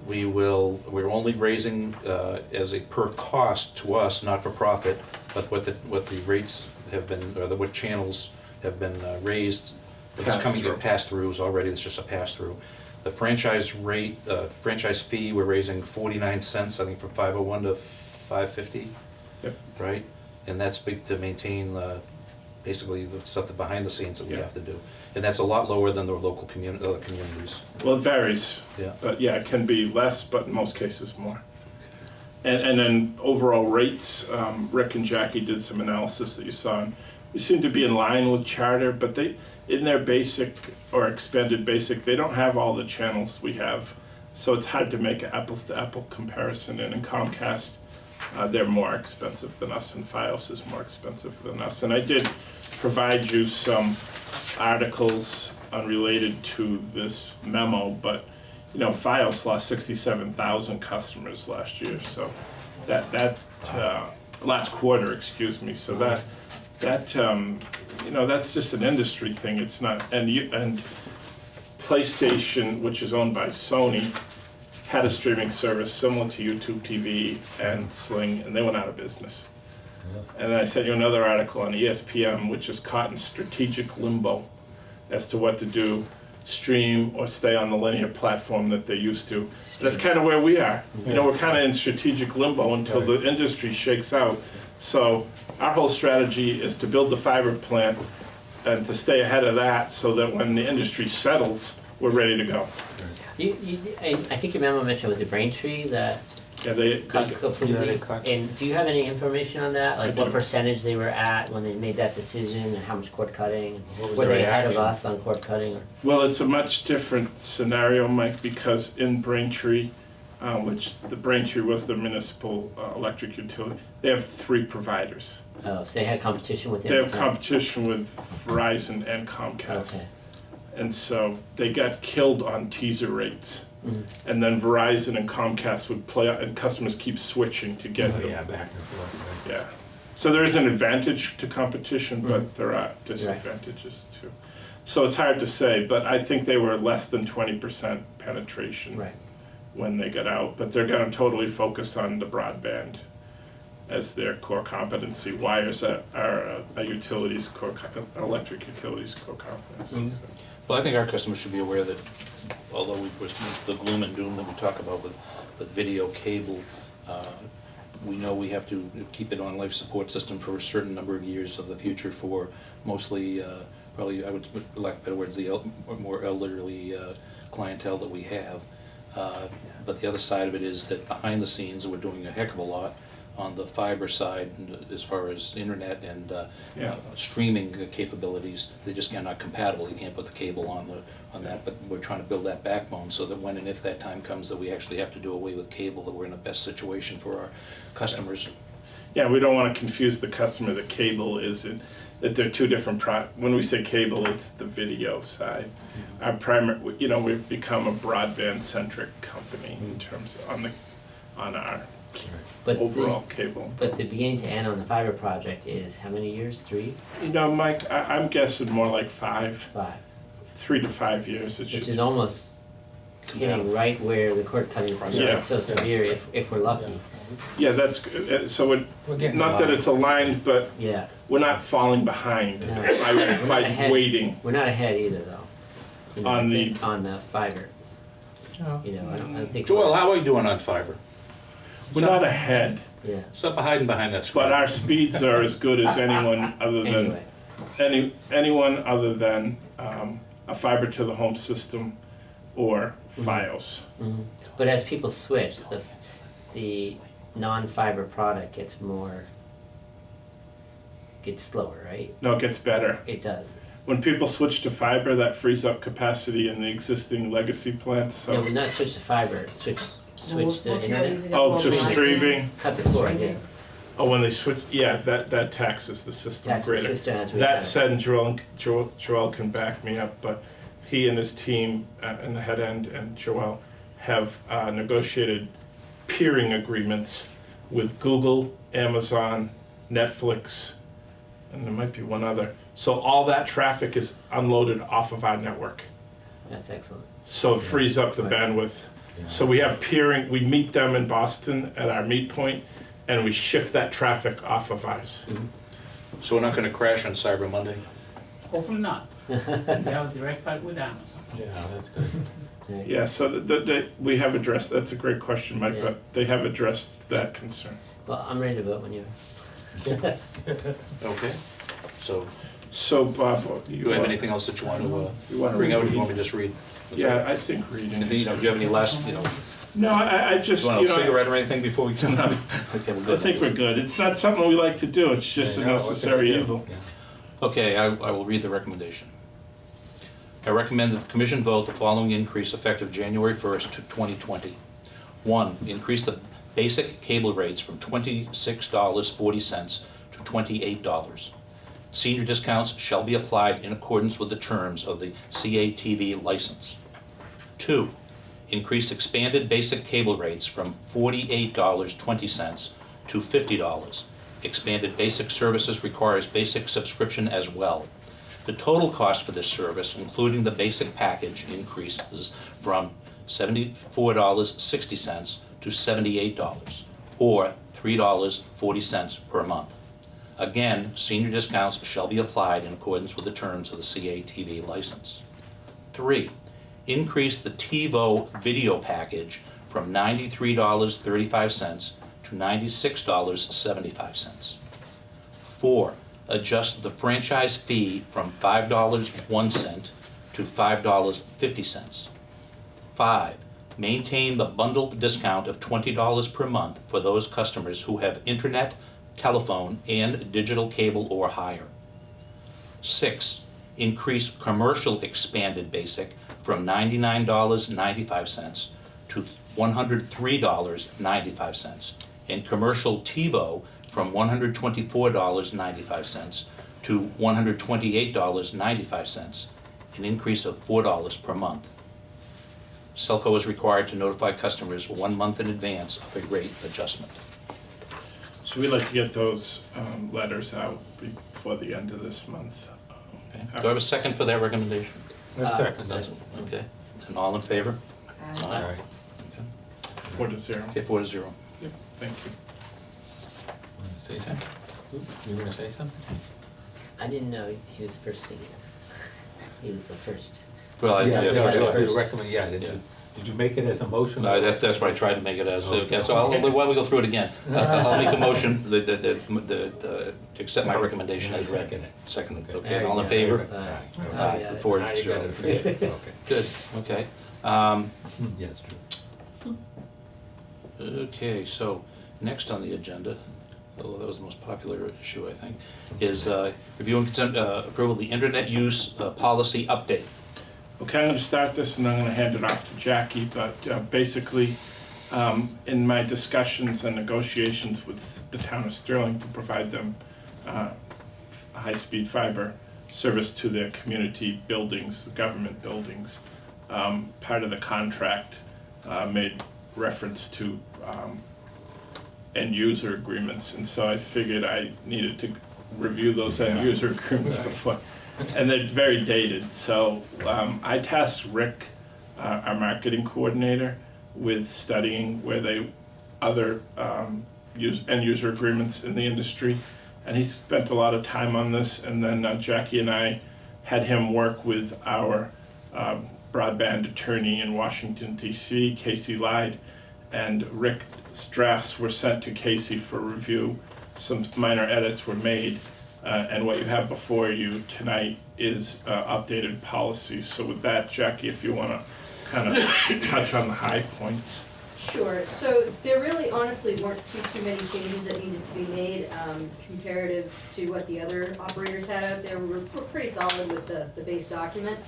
Speaker 1: We're only raising as a per cost to us, not for profit, but what the rates have been, or what channels have been raised. It's coming to
Speaker 3: Pass-through.
Speaker 1: pass-throughs already, it's just a pass-through. The franchise rate, franchise fee, we're raising 49 cents, I think from 501 to 550,
Speaker 3: Yep.
Speaker 1: right? And that's big to maintain basically the stuff that behind the scenes that we
Speaker 3: Yeah.
Speaker 1: have to do. And that's a lot lower than the local other communities,
Speaker 3: well, it varies,
Speaker 1: yeah.
Speaker 3: but yeah, it can be less, but in most cases more. And then overall rates, Rick and Jackie did some analysis that you saw, and we seem to be in line with Charter, but they, in their basic or expanded basic, they don't have all the channels we have. So it's hard to make an apples to apple comparison, and in Comcast, they're more expensive than us, and Fios is more expensive than us. And I did provide you some articles unrelated to this memo, but Fios lost 67,000 customers last year, so last quarter, excuse me, so that's just an industry thing, it's not, and PlayStation, which is owned by Sony, had a streaming service similar to YouTube TV and Sling, and they went out of business. And then I sent you another article on ESPN, which is caught in strategic limbo as to what to do, stream or stay on the linear platform that they're used to. That's kind of where we are. We're kind of in strategic limbo until the industry shakes out. So our whole strategy is to build the fiber plant and to stay ahead of that so that when the industry settles, we're ready to go.
Speaker 2: I think your memo mentioned, was it Braintree that
Speaker 3: Yeah, they
Speaker 2: cut completely?
Speaker 4: yeah, they cut.
Speaker 2: And do you have any information on that? Like
Speaker 3: I
Speaker 2: what
Speaker 3: do.
Speaker 2: percentage they were at when they made that decision and how much cord cutting?
Speaker 4: What was
Speaker 2: Were
Speaker 4: their
Speaker 2: they ahead of
Speaker 4: reaction?
Speaker 2: us on cord cutting? Or?
Speaker 3: Well, it's a much different scenario, Mike, because in Braintree, which the Braintree was the municipal electric utility. They have 3 providers.
Speaker 2: Oh, so they had competition with them?
Speaker 3: They have
Speaker 2: too?
Speaker 3: competition with Verizon and Comcast.
Speaker 2: Okay.
Speaker 3: And so they got killed on teaser rates.
Speaker 2: Mhm.
Speaker 3: And then Verizon and Comcast would play, and customers keep switching to get them.
Speaker 4: Yeah, back and forth,
Speaker 3: Yeah. So there is an advantage to competition,
Speaker 2: Mhm.
Speaker 3: but there are disadvantages too. So it's hard to say, but I think they were less than 20% penetration
Speaker 2: Right.
Speaker 3: when they got out. But they're gonna totally focus on the broadband as their core competency. Wires are a utilities core, electric utilities core competency.
Speaker 2: Mhm.
Speaker 1: Well, I think our customers should be aware that although the gloom and doom that we talk about with video cable, we know we have to keep it on life support system for a certain number of years of the future for mostly, probably, I would, for lack of better words, the more elderly clientele that we have. But the other side of it is that behind the scenes, we're doing a heck of a lot on the fiber side as far as internet and streaming capabilities. They just are not compatible. You can't put the cable on that, but we're trying to build that backbone so that when and if that time comes that we actually have to do away with cable, that we're in the best situation for our customers.
Speaker 3: Yeah, we don't want to confuse the customer that cable is, that they're 2 different when we say cable, it's the video side. Our primary, we've become a broadband-centric company in terms on our
Speaker 2: But
Speaker 3: overall cable.
Speaker 2: But the beginning to end on the fiber project is how many years? 3?
Speaker 3: Mike, I'm guessing more like 5,
Speaker 2: 5?
Speaker 3: 3 to 5 years. It should.
Speaker 2: Which is almost hitting right where the cord cutting is,
Speaker 3: Yeah.
Speaker 2: it's so severe if we're lucky.
Speaker 3: Yeah, that's good. So
Speaker 4: We're getting
Speaker 3: not that
Speaker 4: by.
Speaker 3: it's aligned, but
Speaker 2: Yeah,
Speaker 3: we're not falling behind
Speaker 2: No.
Speaker 3: by
Speaker 2: ahead.
Speaker 3: waiting.
Speaker 2: we're not ahead either though.
Speaker 3: On
Speaker 2: I
Speaker 3: the-
Speaker 2: think on the fiber, I don't think.
Speaker 1: Joel, how are you doing on fiber?
Speaker 3: We're not ahead,
Speaker 2: Yeah,
Speaker 1: Stop hiding behind that screen.
Speaker 3: but our speeds are as good as anyone other than
Speaker 2: anyway,
Speaker 3: anyone other than a fiber to the home system or FiOS.
Speaker 2: but as people switch, the non-fiber product gets slower, right?
Speaker 3: No, it gets better.
Speaker 2: It does.
Speaker 3: When people switch to fiber, that frees up capacity in the existing legacy plants.
Speaker 2: No,
Speaker 3: So,
Speaker 2: but not switch to fiber, switch to internet,
Speaker 3: to streaming.
Speaker 2: cut the cord, yeah.
Speaker 3: Oh, when they switch, yeah, that taxes the system
Speaker 2: Tax the
Speaker 3: greater.
Speaker 2: system as we
Speaker 3: That
Speaker 2: have it.
Speaker 3: said, and Joel can back me up, but he and his team in the head end and Joel have negotiated peering agreements with Google, Amazon, Netflix, and there might be one other. So all that traffic is unloaded off of our network.
Speaker 2: That's excellent.
Speaker 3: So it frees up the bandwidth. So we have peering, we meet them in Boston at our meet point, and we shift that traffic off of ours.
Speaker 1: So we're not gonna crash on Cyber Monday?
Speaker 7: Hopefully not. We have a direct fight with Amazon.
Speaker 4: Yeah, that's good.
Speaker 2: Right.
Speaker 3: Yeah, so we have addressed, that's a great question, Mike,
Speaker 2: Yeah.
Speaker 3: but they have addressed that concern.
Speaker 2: Well, I'm ready to vote when you
Speaker 1: Okay.
Speaker 3: So Bob,
Speaker 1: You have anything else that you want to
Speaker 3: You want to
Speaker 1: bring out, or
Speaker 3: read?
Speaker 1: you want me to just read?
Speaker 3: Yeah, I think reading.
Speaker 1: And do you have any last,
Speaker 3: No, I just,
Speaker 1: you want a cigarette or anything before we turn it on? Okay, we're
Speaker 3: I
Speaker 1: good.
Speaker 3: think we're good. It's not something we like to do, it's just a
Speaker 4: Yeah, no,
Speaker 3: necessary
Speaker 4: okay, yeah.
Speaker 3: evil.
Speaker 1: Okay, I will read the recommendation. I recommend that the commission vote the following increase effective January 1st to 2020. 1, increase the basic cable rates from $26.40 to $28. Senior discounts shall be applied in accordance with the terms of the CATV license. 2, increase expanded basic cable rates from $48.20 to $50. Expanded basic services requires basic subscription as well. The total cost for this service, including the basic package, increases from $74.60 to $78, or $3.40 per month. Again, senior discounts shall be applied in accordance with the terms of the CATV license. 3, increase the TiVo video package from $93.35 to $96.75. 4, adjust the franchise fee from $5.01 to $5.50. 5, maintain the bundled discount of $20 per month for those customers who have internet, telephone, and digital cable or higher. 6, increase commercial expanded basic from $99.95 to $103.95, and commercial TiVo from $124.95 to $128.95, an increase of $4 per month. SELCO is required to notify customers 1 month in advance of a rate adjustment.
Speaker 3: So we'd like to get those letters out before the end of this month.
Speaker 1: Okay. Do I have a second for that recommendation?
Speaker 4: Second.
Speaker 1: Okay, and all in favor?
Speaker 6: Uh,
Speaker 4: All right.
Speaker 3: 4-0.
Speaker 1: Okay, 4-0.
Speaker 3: Yep, thank you.
Speaker 4: Wanna say something? You gonna say something?
Speaker 2: I didn't know he was first again. He was the first.
Speaker 1: Well,
Speaker 4: Yeah,
Speaker 1: first off,
Speaker 4: the recommend, yeah, did you make it as a motion?
Speaker 1: that's why I tried to make it as,
Speaker 4: Okay.
Speaker 1: so why don't we go through it again? I'll make a motion to accept my recommendation as read.
Speaker 4: Second it.
Speaker 1: Seconded,
Speaker 4: Okay.
Speaker 1: okay, all in favor?
Speaker 2: Aye.
Speaker 1: Aye,
Speaker 2: got it.
Speaker 1: 4-0.
Speaker 4: Now you got it, forget it, okay.
Speaker 1: Good, okay.
Speaker 4: Yes, true.
Speaker 1: Okay, so next on the agenda, although that was the most popular issue, I think, is review and consent approval of the internet use policy update.
Speaker 3: Okay, I'm going to start this and I'm going to hand it off to Jackie, but basically, in my discussions and negotiations with the town of Sterling to provide them high-speed fiber service to their community buildings, the government buildings, part of the contract made reference to end-user agreements, and so I figured I needed to review those end-user agreements before. And they're very dated, so I tasked Rick, our marketing coordinator, with studying where other end-user agreements in the industry, and he spent a lot of time on this, and then Jackie and I had him work with our broadband attorney in Washington, D.C., Casey Lyde, and Rick's drafts were sent to Casey for review. Some minor edits were made. And what you have before you tonight is updated policies. So with that, Jackie, if you want to kind of touch on the high points.
Speaker 5: Sure, so there really honestly weren't too many changes that needed to be made comparative to what the other operators had out there. We're pretty solid with the base document.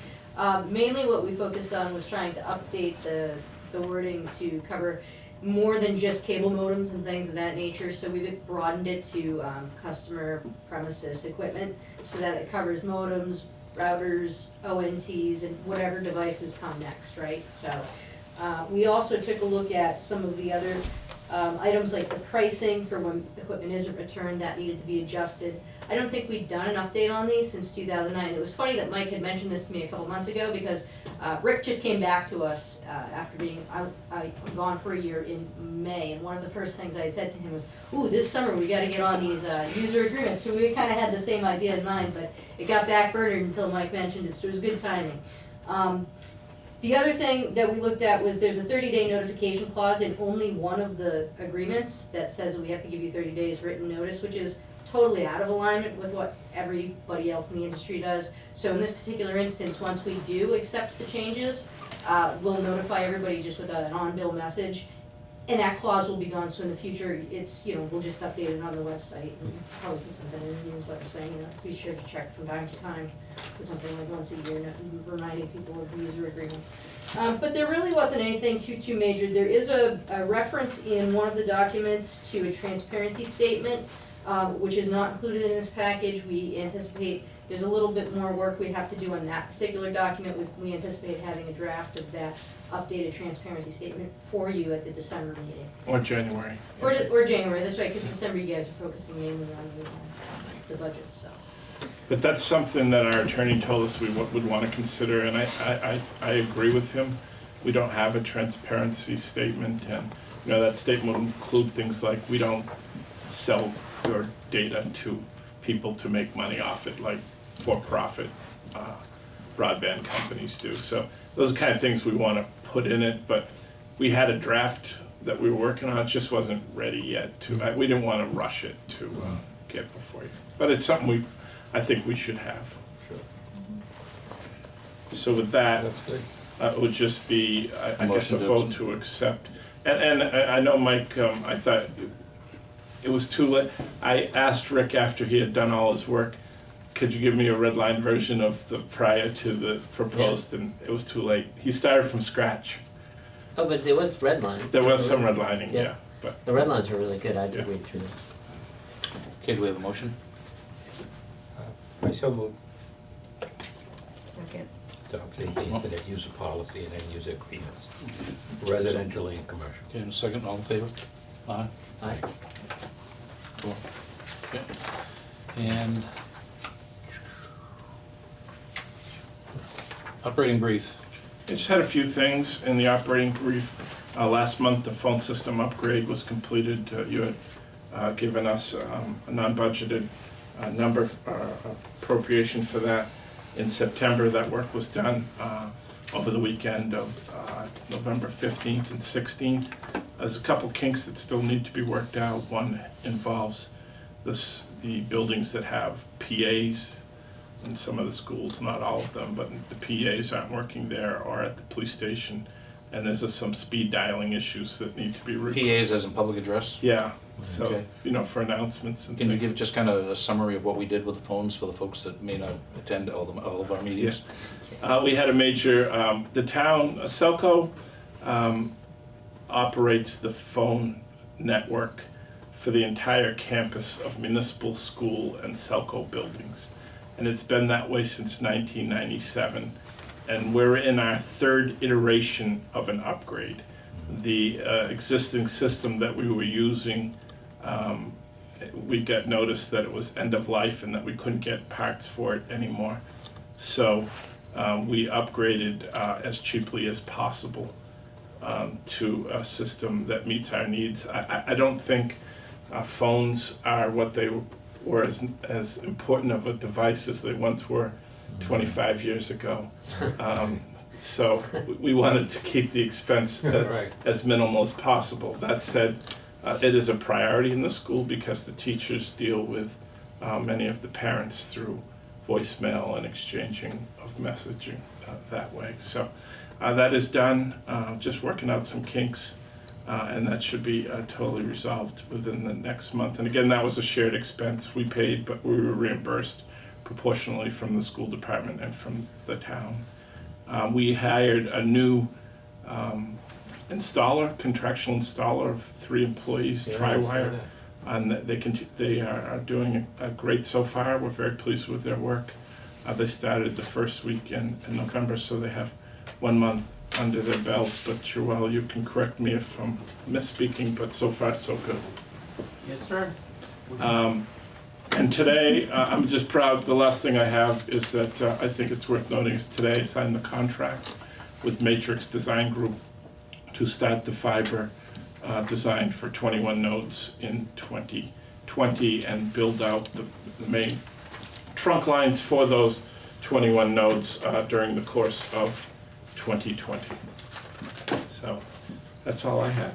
Speaker 5: Mainly what we focused on was trying to update the wording to cover more than just cable modems and things of that nature, so we've broadened it to customer premises equipment so that it covers modems, routers, ONTs, and whatever devices come next, right? So we also took a look at some of the other items like the pricing for when equipment isn't returned, that needed to be adjusted. I don't think we'd done an update on these since 2009. It was funny that Mike had mentioned this to me a couple months ago because Rick just came back to us after being gone for a year in May, and one of the first things I had said to him was, ooh, this summer we gotta get on these user agreements. So we kinda had the same idea in mind, but it got backburnered until Mike mentioned it, so it was good timing. The other thing that we looked at was there's a 30-day notification clause in only one of the agreements that says that we have to give you 30 days written notice, which is totally out of alignment with what everybody else in the industry does. So in this particular instance, once we do accept the changes, we'll notify everybody just with an on-bill message, and that clause will be gone, so in the future, it's, we'll just update it on the website and probably put something in the newsletter saying, be sure to check from time to time, put something like once a year, reminding people of the user agreements. But there really wasn't anything too major. There is a reference in one of the documents to a transparency statement, which is not included in this package. We anticipate there's a little bit more work we have to do on that particular document. We anticipate having a draft of that updated transparency statement for you at the December meeting.
Speaker 3: Or January.
Speaker 5: Or January, that's right, because December you guys are focusing mainly on the budget, so.
Speaker 3: But that's something that our attorney told us we would want to consider, and I agree with him. We don't have a transparency statement, and that statement will include things like we don't sell your data to people to make money off it, like for-profit broadband companies do. So those are the kind of things we want to put in it, but we had a draft that we were working on, it just wasn't ready yet. We didn't want to rush it to get before you. But it's something I think we should have.
Speaker 4: Sure.
Speaker 3: So with that,
Speaker 4: That's good.
Speaker 3: it would just be, I guess,
Speaker 1: Motion
Speaker 3: a
Speaker 1: to
Speaker 3: vote
Speaker 1: accept.
Speaker 3: to accept. And I know, Mike, I thought it was too late. I asked Rick after he had done all his work, could you give me a red line version of the prior to the proposed, and it was too late. He started from scratch.
Speaker 2: Oh, but there was red line.
Speaker 3: There was some redlining,
Speaker 2: Yeah.
Speaker 3: yeah, but
Speaker 2: The red lines were really good, I did
Speaker 3: Yeah.
Speaker 2: read through them.
Speaker 1: Okay, do we have a motion?
Speaker 4: I so moved
Speaker 6: Second.
Speaker 4: to update the internet user policy and end user agreements, residentially and commercial.
Speaker 1: Okay, in a second, all in favor? Aye.
Speaker 2: Aye.
Speaker 1: Cool. Okay. And operating brief.
Speaker 3: I just had a few things in the operating brief. Last month, the phone system upgrade was completed. You had given us a non-budgeted number appropriation for that. In September, that work was done over the weekend of November 15th and 16th. There's a couple kinks that still need to be worked out. One involves the buildings that have PAs in some of the schools, not all of them, but the PAs aren't working there or at the police station. And there's just some speed dialing issues that need to be
Speaker 1: PAs as in public address?
Speaker 3: Yeah, so,
Speaker 1: Okay.
Speaker 3: for announcements and
Speaker 1: Can you
Speaker 3: things.
Speaker 1: give just kind of a summary of what we did with the phones for the folks that may not attend all of our meetings?
Speaker 3: We had a major, the town, SELCO, operates the phone network for the entire campus of municipal school and SELCO buildings. And it's been that way since 1997. And we're in our third iteration of an upgrade. The existing system that we were using, we got notice that it was end of life and that we couldn't get parts for it anymore. So we upgraded as cheaply as possible to a system that meets our needs. I don't think phones are what they were as important of a device as they once were 25 years ago. So we wanted to keep the expense
Speaker 4: Right.
Speaker 3: as minimal as possible. That said, it is a priority in the school because the teachers deal with many of the parents through voicemail and exchanging of messaging that way. So that is done, just working out some kinks, and that should be totally resolved within the next month. And again, that was a shared expense we paid, but we were reimbursed proportionally from the school department and from the town. We hired a new contractual installer of 3 employees, Triwire, and they are doing great so far. We're very pleased with their work. They started the first week in November, so they have 1 month under their belt. But Joelle, you can correct me if I'm misspeaking, but so far so good.
Speaker 7: Yes, sir.
Speaker 3: And today, I'm just proud, the last thing I have is that I think it's worth noting is today I signed the contract with Matrix Design Group to start the fiber design for 21 nodes in 2020 and build out the main trunk lines for those 21 nodes during the course of 2020. So that's all I had.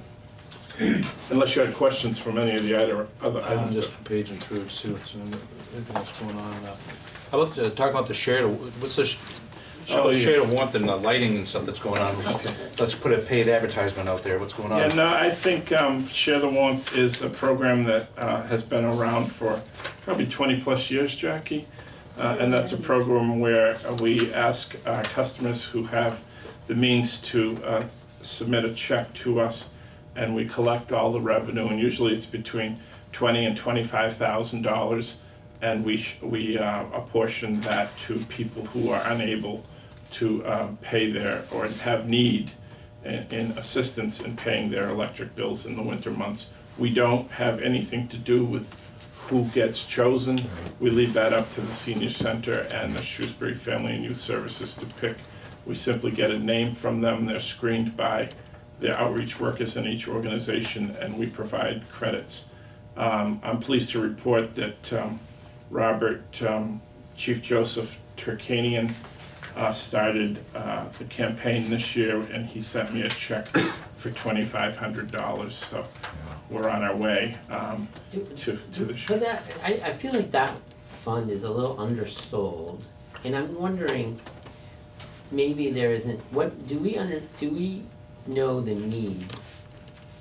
Speaker 3: Unless you had questions from any of the other
Speaker 1: I'm
Speaker 3: items.
Speaker 1: just paging through to see anything else going on. How about talk about the shared, what's the
Speaker 3: Oh, yeah.
Speaker 1: shared warmth and the lighting and stuff that's going on?
Speaker 3: Okay.
Speaker 1: Let's put a paid advertisement out there, what's going on?
Speaker 3: Yeah, no, I think Share the Warmth is a program that has been around for probably 20-plus years, Jackie. And that's a program where we ask customers who have the means to submit a check to us, and we collect all the revenue, and usually it's between $20,000 and $25,000, and we apportion that to people who are unable to pay their, or have need in assistance in paying their electric bills in the winter months. We don't have anything to do with who gets chosen. We leave that up to the senior center and the Shrewsbury Family and Youth Services to pick. We simply get a name from them, they're screened by the outreach workers in each organization, and we provide credits. I'm pleased to report that Chief Joseph Turkanian started the campaign this year, and he sent me a check for $2,500, so we're on our way to the
Speaker 2: For that, I feel like that fund is a little undersold, and I'm wondering, maybe there isn't, do we know the need?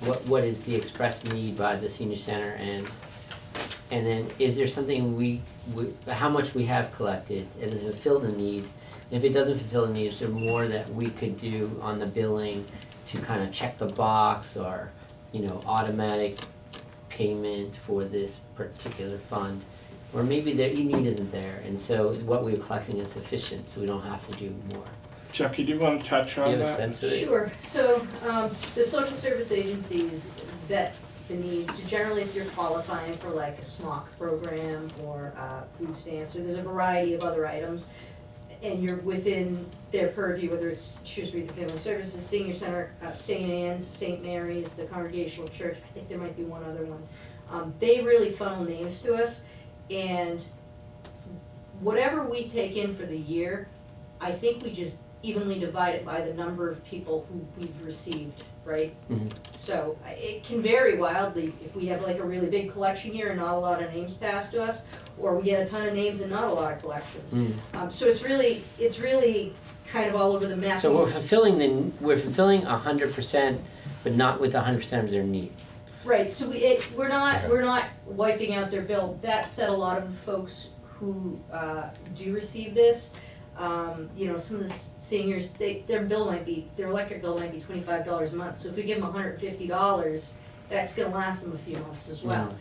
Speaker 2: What is the express need by the senior center, and then is there something how much we have collected, and does it fulfill the need? And if it doesn't fulfill the need, is there more that we could do on the billing to kind of check the box or, automatic payment for this particular fund. Or maybe their need isn't there, and so what we're collecting is sufficient, so we don't have to do more.
Speaker 3: Chucky, do you want to touch
Speaker 2: Do you
Speaker 3: on
Speaker 2: have a
Speaker 3: that?
Speaker 2: sense of it?
Speaker 5: Sure, so, the social service agencies vet the needs, so generally if you're qualifying for like a SMOC program or, food stamps, or there's a variety of other items, and you're within their purview, whether it's Shrewsbury Family Services, Senior Center, St. Anne's, St. Mary's, the Congregational Church, I think there might be one other one. They really funnel names to us, and whatever we take in for the year, I think we just evenly divide it by the number of people who we've received, right?
Speaker 2: Mhm.
Speaker 5: So it can vary wildly if we have like a really big collection year and not a lot of names passed to us, or we get a ton of names and not a lot of collections. So it's really kind of all over the map.
Speaker 2: So we're fulfilling 100%, but not with 100% of their need.
Speaker 5: Right, so we're not wiping out their bill. That said, a lot of the folks who do receive this, some of the seniors, their electric bill might be $25 a month. So if we give them $150, that's gonna last them a few months as well.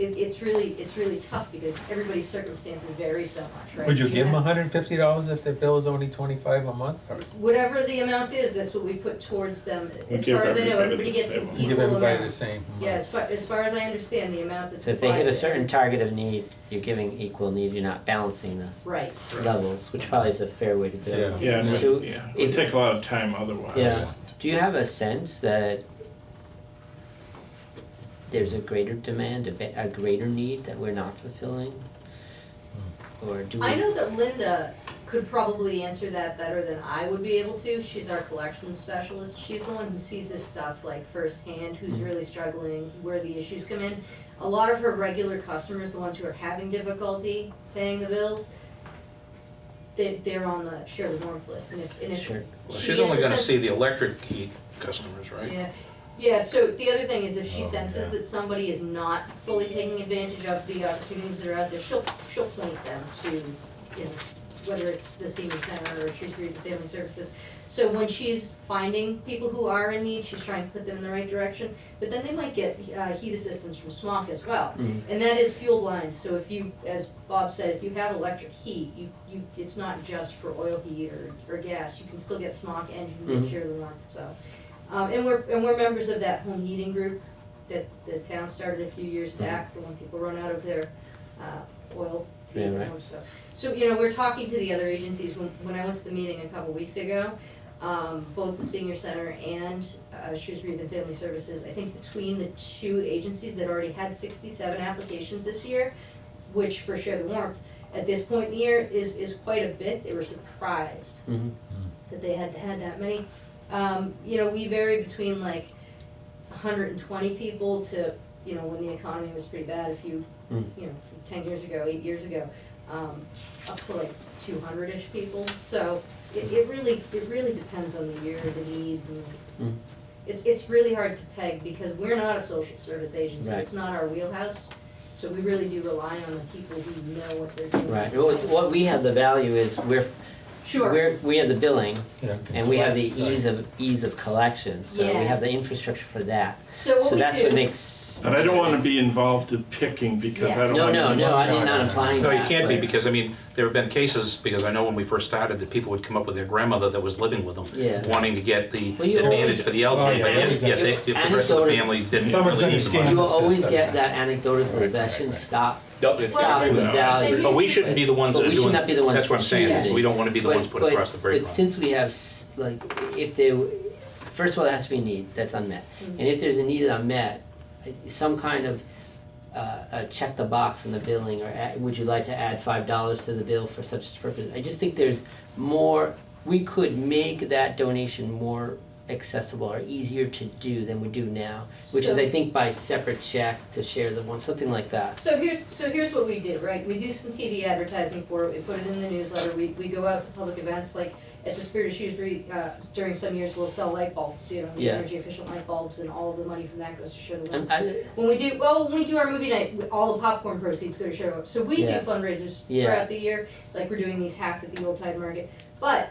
Speaker 5: It's really tough because everybody's circumstances vary so much, right?
Speaker 4: Would you give them
Speaker 5: have-
Speaker 4: $150 if their bill is only $25 a month? Or
Speaker 5: Whatever the amount is, that's what we put towards them.
Speaker 3: We
Speaker 5: As
Speaker 3: give
Speaker 5: far as I know,
Speaker 3: everybody
Speaker 5: everybody
Speaker 3: the
Speaker 5: gets
Speaker 3: same
Speaker 5: an
Speaker 3: amount.
Speaker 4: you give
Speaker 5: equal
Speaker 4: everybody
Speaker 5: amount.
Speaker 4: the same amount?
Speaker 5: Yeah, as far as I understand, the amount that's
Speaker 2: So if they hit
Speaker 5: applied
Speaker 2: a
Speaker 5: to
Speaker 2: certain
Speaker 5: every-
Speaker 2: target of need, you're giving equal need, you're not balancing the
Speaker 5: Right.
Speaker 2: levels, which probably is a fair way to do it.
Speaker 4: Yeah.
Speaker 3: Yeah,
Speaker 2: So
Speaker 3: it would take a lot of time otherwise.
Speaker 2: Yeah. Do you have a sense that there's a greater demand, a greater need that we're not fulfilling? Or do we?
Speaker 5: I know that Linda could probably answer that better than I would be able to. She's our collections specialist. She's the one who sees this stuff like firsthand, who's really struggling, where the issues come in. A lot of her regular customers, the ones who are having difficulty paying the bills, they're on the share the warmth list, and if
Speaker 2: Sure.
Speaker 1: Well,
Speaker 5: she
Speaker 1: she's only
Speaker 5: gets a
Speaker 1: gonna
Speaker 5: sense-
Speaker 1: see the electric heat customers, right?
Speaker 5: Yeah, so the other thing is if she
Speaker 4: Oh,
Speaker 5: senses
Speaker 4: yeah.
Speaker 5: that somebody is not fully taking advantage of the opportunities that are out there, she'll point them to, whether it's the senior center or Shrewsbury Family Services. So when she's finding people who are in need, she's trying to put them in the right direction, but then they might get heat assistance from SMOC as well. And that is fuel lines, so if you, as Bob said, if you have electric heat, it's not just for oil heat or gas, you can still get SMOC and you can get share the warmth, so. And we're members of that home heating group that the town started a few years back for when people run out of their oil heat
Speaker 2: Yeah, right.
Speaker 5: home stuff. So, we're talking to the other agencies. When I went to the meeting a couple weeks ago, both the senior center and Shrewsbury Family Services, I think between the two agencies that already had 67 applications this year, which for Share the Warmth, at this point in the year is quite a bit. They were surprised that they had that many. We vary between like 120 people to, when the economy was pretty bad 10 years ago, 8 years ago, up to like 200-ish people. So it really depends on the year, the need, and it's really hard to peg because we're not a social service agency.
Speaker 2: Right.
Speaker 5: It's not our wheelhouse. So we really do rely on the people who know what they're doing.
Speaker 2: Right, what we have the value is
Speaker 5: Sure.
Speaker 2: we have the billing,
Speaker 4: Yeah,
Speaker 2: and we have the
Speaker 4: right.
Speaker 2: ease of collection, so we
Speaker 5: Yeah.
Speaker 2: have the infrastructure for that.
Speaker 5: So what
Speaker 2: So
Speaker 5: we
Speaker 2: that's
Speaker 5: do.
Speaker 2: what makes.
Speaker 3: But I don't want to be involved in picking because I don't
Speaker 2: No,
Speaker 3: want
Speaker 2: no,
Speaker 3: to.
Speaker 2: no, I'm not implying
Speaker 1: No,
Speaker 2: that.
Speaker 1: you can't be,
Speaker 2: but-
Speaker 1: because, there have been cases, because I know when we first started, that people would come up with their grandmother that was living with them,
Speaker 2: Yeah.
Speaker 1: wanting to get the
Speaker 2: Well, you
Speaker 1: advantage
Speaker 2: always-
Speaker 1: for the elderly,
Speaker 4: Oh,
Speaker 1: but
Speaker 4: yeah,
Speaker 1: yet,
Speaker 4: yeah.
Speaker 1: if the rest of the
Speaker 2: Anecdotally-
Speaker 1: family didn't
Speaker 4: Someone's
Speaker 1: really
Speaker 4: gonna
Speaker 1: need the
Speaker 4: scam
Speaker 1: money.
Speaker 2: You will
Speaker 4: the
Speaker 2: always
Speaker 4: system.
Speaker 2: get that anecdotally,
Speaker 4: Right,
Speaker 2: that shouldn't
Speaker 4: right.
Speaker 2: stop.
Speaker 1: No, it's
Speaker 5: Well,
Speaker 1: not,
Speaker 2: Stop the
Speaker 5: and
Speaker 2: value.
Speaker 1: but we shouldn't be the ones
Speaker 2: But
Speaker 1: that are
Speaker 2: we
Speaker 1: doing
Speaker 2: should not be the ones
Speaker 1: that's what I'm saying, is
Speaker 2: choosing.
Speaker 1: we don't wanna be the ones put across the
Speaker 2: But
Speaker 1: grapevine.
Speaker 2: since we have, if there, first of all, there has to be a need that's unmet. And if there's a need that's unmet, some kind of, check the box in the billing, or would you like to add $5 to the bill for such purpose? I just think there's more, we could make that donation more accessible or easier to do than we do now, which is,
Speaker 5: So-
Speaker 2: I think, by separate check to share the one, something like that.
Speaker 5: So here's what we do, right? We do some TV advertising for it, we put it in the newsletter, we go out to public events, like at the Spirit of Shrewsbury, during some years we'll sell light bulbs,
Speaker 2: Yeah.
Speaker 5: energy efficient light bulbs, and all of the money from that goes to Share the
Speaker 2: And
Speaker 5: Warmth. When we do our movie night, all the popcorn proceeds go to Share the Warmth. So we do
Speaker 2: Yeah.
Speaker 5: fundraisers
Speaker 2: Yeah.
Speaker 5: throughout the year, like we're doing these hats at the Old Tide Market. But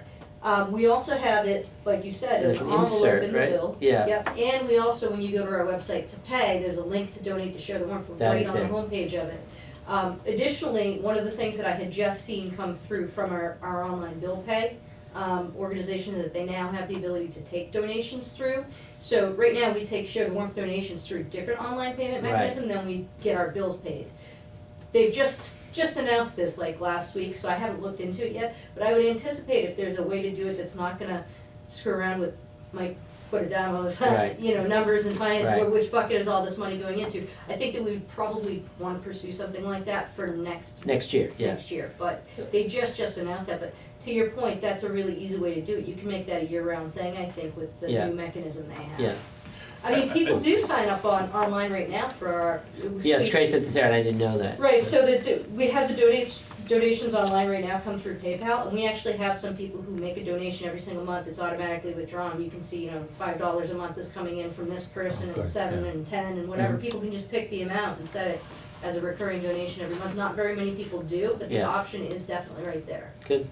Speaker 5: We also have it, like you said,
Speaker 2: There's
Speaker 5: as an
Speaker 2: an
Speaker 5: envelope
Speaker 2: insert,
Speaker 5: in the
Speaker 2: right?
Speaker 5: bill.
Speaker 2: Yeah.
Speaker 5: Yep, and we also, when you go to our website to pay, there's a link to donate to share the warmth
Speaker 2: That
Speaker 5: right
Speaker 2: is
Speaker 5: on the
Speaker 2: there.
Speaker 5: homepage of it. Additionally, one of the things that I had just seen come through from our online bill pay organization, that they now have the ability to take donations through. So right now, we take share the warmth donations through a different online payment
Speaker 2: Right.
Speaker 5: mechanism, then we get our bills paid. They've just announced this like last week, so I haven't looked into it yet, but I would anticipate if there's a way to do it that's not gonna screw around with Mike Portadamo's,
Speaker 2: Right.
Speaker 5: numbers and finance,
Speaker 2: Right.
Speaker 5: which bucket is all this money going into? I think that we would probably wanna pursue something like that for next
Speaker 2: Next year,
Speaker 5: but they just announced that, but to your point, that's a really easy way to do it. You can make that a year-round thing, I think, with the
Speaker 2: Yeah.
Speaker 5: new mechanism they have.
Speaker 2: Yeah.
Speaker 5: I mean, people do sign up online right now for our.
Speaker 2: Yeah, it's great that it's there, and I didn't know that.
Speaker 5: Right, so we have the donations online right now come through PayPal, and we actually have some people who make a donation every single month, it's automatically withdrawn. You can see, $5 a month is coming in from this person,
Speaker 4: Okay,
Speaker 5: and 7
Speaker 4: yeah.
Speaker 5: and 10 and whatever.
Speaker 2: Mhm.
Speaker 5: People can just pick the amount and set it as a recurring donation every month. Not very many people do, but the
Speaker 2: Yeah.
Speaker 5: option is definitely right there.
Speaker 2: Good.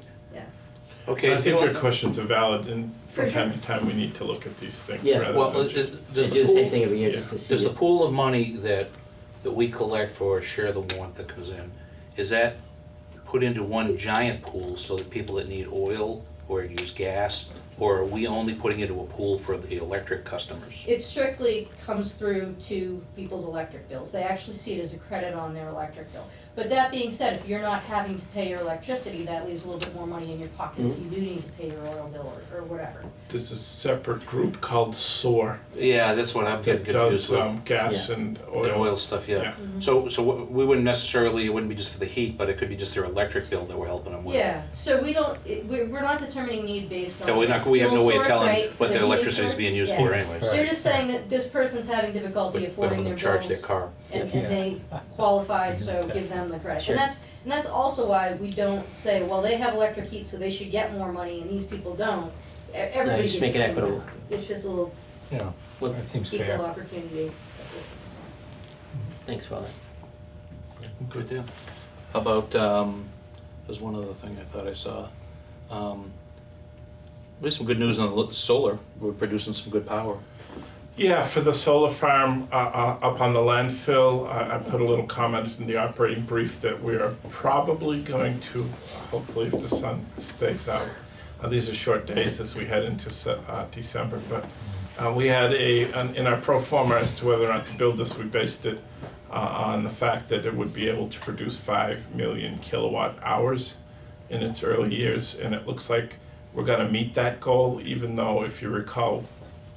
Speaker 1: Okay,
Speaker 3: I think
Speaker 1: Phil,
Speaker 3: your questions are valid, and from
Speaker 5: For sure.
Speaker 3: time to time, we need to look at these things
Speaker 2: Yeah.
Speaker 3: rather
Speaker 1: well,
Speaker 3: than
Speaker 1: does
Speaker 3: just.
Speaker 2: They
Speaker 1: the
Speaker 2: do the same
Speaker 1: pool,
Speaker 2: thing every year
Speaker 3: Yeah.
Speaker 2: just to see
Speaker 1: does the
Speaker 2: it.
Speaker 1: pool of money that we collect for Share the Warmth that comes in, is that put into one giant pool so that people that need oil or use gas, or are we only putting it into a pool for the electric customers?
Speaker 5: It strictly comes through to people's electric bills. They actually see it as a credit on their electric bill. But that being said, if you're not having to pay your electricity, that leaves a little bit more money in your pocket if you do need to pay your oil bill or whatever.
Speaker 3: There's a separate group called SOAR
Speaker 1: Yeah, that's what I'm getting
Speaker 3: that
Speaker 1: confused
Speaker 3: does
Speaker 1: with.
Speaker 3: gas
Speaker 2: Yeah.
Speaker 3: and
Speaker 1: The
Speaker 3: oil.
Speaker 1: oil stuff, yeah.
Speaker 3: Yeah.
Speaker 1: So we wouldn't necessarily, it wouldn't be just for the heat, but it could be just their electric bill that we're helping them with.
Speaker 5: Yeah, so we're not determining need based on.
Speaker 1: Yeah, we have no
Speaker 5: fuel
Speaker 1: way of
Speaker 5: source,
Speaker 1: telling
Speaker 5: right,
Speaker 1: what
Speaker 5: the
Speaker 1: their
Speaker 5: heating
Speaker 1: electricity is
Speaker 5: source.
Speaker 1: being used
Speaker 5: Yeah.
Speaker 1: for anyways.
Speaker 5: So you're just saying that this person's having difficulty
Speaker 1: But
Speaker 5: affording
Speaker 1: having
Speaker 5: their
Speaker 1: them charge their
Speaker 5: bills,
Speaker 1: car.
Speaker 5: and
Speaker 4: Yeah.
Speaker 5: they qualify, so give them the credit.
Speaker 2: Sure.
Speaker 5: And that's also why we don't say, well, they have electric heat, so they should get more money, and these people don't. Everybody
Speaker 2: just
Speaker 5: gets
Speaker 2: make
Speaker 5: the
Speaker 2: it
Speaker 5: same
Speaker 2: equitable.
Speaker 5: amount. It's just a little
Speaker 4: Yeah,
Speaker 2: Well,
Speaker 4: that seems
Speaker 5: equal
Speaker 4: fair.
Speaker 5: opportunity assistance.
Speaker 2: thanks for all that.
Speaker 1: Good deal. How about, there's one other thing I thought I saw. We have some good news on the solar, we're producing some good power.
Speaker 3: Yeah, for the solar farm up on the landfill, I put a little comment in the operating brief that we are probably going to, hopefully if the sun stays out, these are short days as we head into December, but we had in our pro forma as to whether or not to build this, we based it on the fact that it would be able to produce 5 million kilowatt hours in its early years, and it looks like we're gonna meet that goal, even though, if you recall,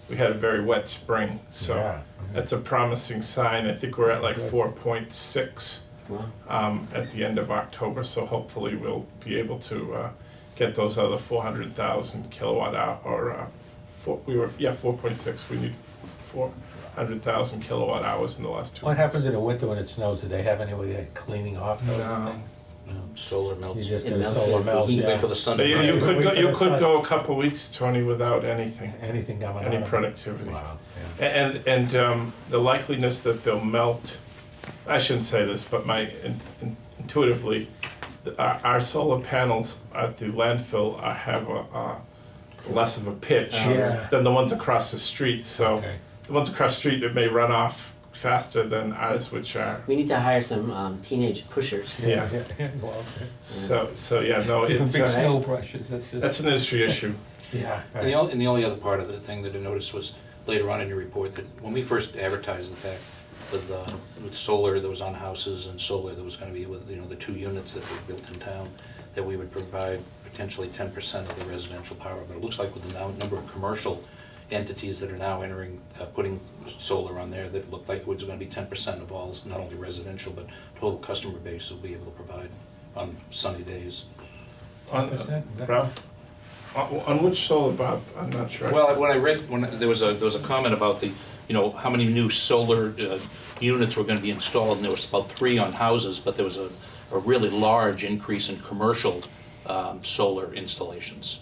Speaker 3: we had a very wet spring, so
Speaker 4: Yeah.
Speaker 3: that's a promising sign. I think we're at like 4.6
Speaker 2: Wow.
Speaker 3: at the end of October, so hopefully we'll be able to get those other 400,000 kilowatt hour, or 4.6, we need 400,000 kilowatt hours in the last 2
Speaker 4: What
Speaker 3: months.
Speaker 4: happens in the winter when it snows? Do they have any way of cleaning off those
Speaker 3: No.
Speaker 4: things? No.
Speaker 1: Solar
Speaker 4: You
Speaker 1: melts.
Speaker 4: just
Speaker 2: It
Speaker 4: get a
Speaker 2: melts
Speaker 4: solar
Speaker 2: it,
Speaker 4: melt,
Speaker 2: so heat-
Speaker 4: yeah.
Speaker 1: Wait for the sun
Speaker 3: But
Speaker 1: to
Speaker 3: you
Speaker 1: burn.
Speaker 3: could
Speaker 4: Wait
Speaker 3: go,
Speaker 4: for
Speaker 3: you
Speaker 4: the
Speaker 3: could
Speaker 4: sun.
Speaker 3: go a couple weeks, Tony, without anything,
Speaker 4: Anything coming out
Speaker 3: any
Speaker 4: of it?
Speaker 3: productivity.
Speaker 4: Wow, yeah.
Speaker 3: And the likeliness that they'll melt, I shouldn't say this, but intuitively, our solar panels at the landfill have a less of a pitch
Speaker 4: Yeah.
Speaker 3: than the ones across the street, so
Speaker 4: Okay.
Speaker 3: the ones across the street, it may run off faster than ours, which are,
Speaker 2: We need to hire some teenage pushers.
Speaker 3: Yeah.
Speaker 4: Well,
Speaker 3: so yeah, no,
Speaker 4: even
Speaker 3: it's,
Speaker 4: big
Speaker 2: all right.
Speaker 4: snow brushes, that's just.
Speaker 3: that's an industry issue.
Speaker 4: Yeah.
Speaker 1: And the only other part of the thing that I noticed was later on in your report, that when we first advertised the fact with solar that was on houses and solar that was gonna be with, the 2 units that we built in town, that we would provide potentially 10% of the residential power. But it looks like with the number of commercial entities that are now entering, putting solar on there, that it looked like it was gonna be 10% of all, not only residential, but total customer base will be able to provide on sunny days.
Speaker 3: On,
Speaker 4: 10%?
Speaker 3: Ralph, on which solar, Bob? I'm not sure.
Speaker 1: Well, when I read, there was a comment about the, how many new solar units were gonna be installed, and there was about 3 on houses, but there was a really large increase in commercial solar installations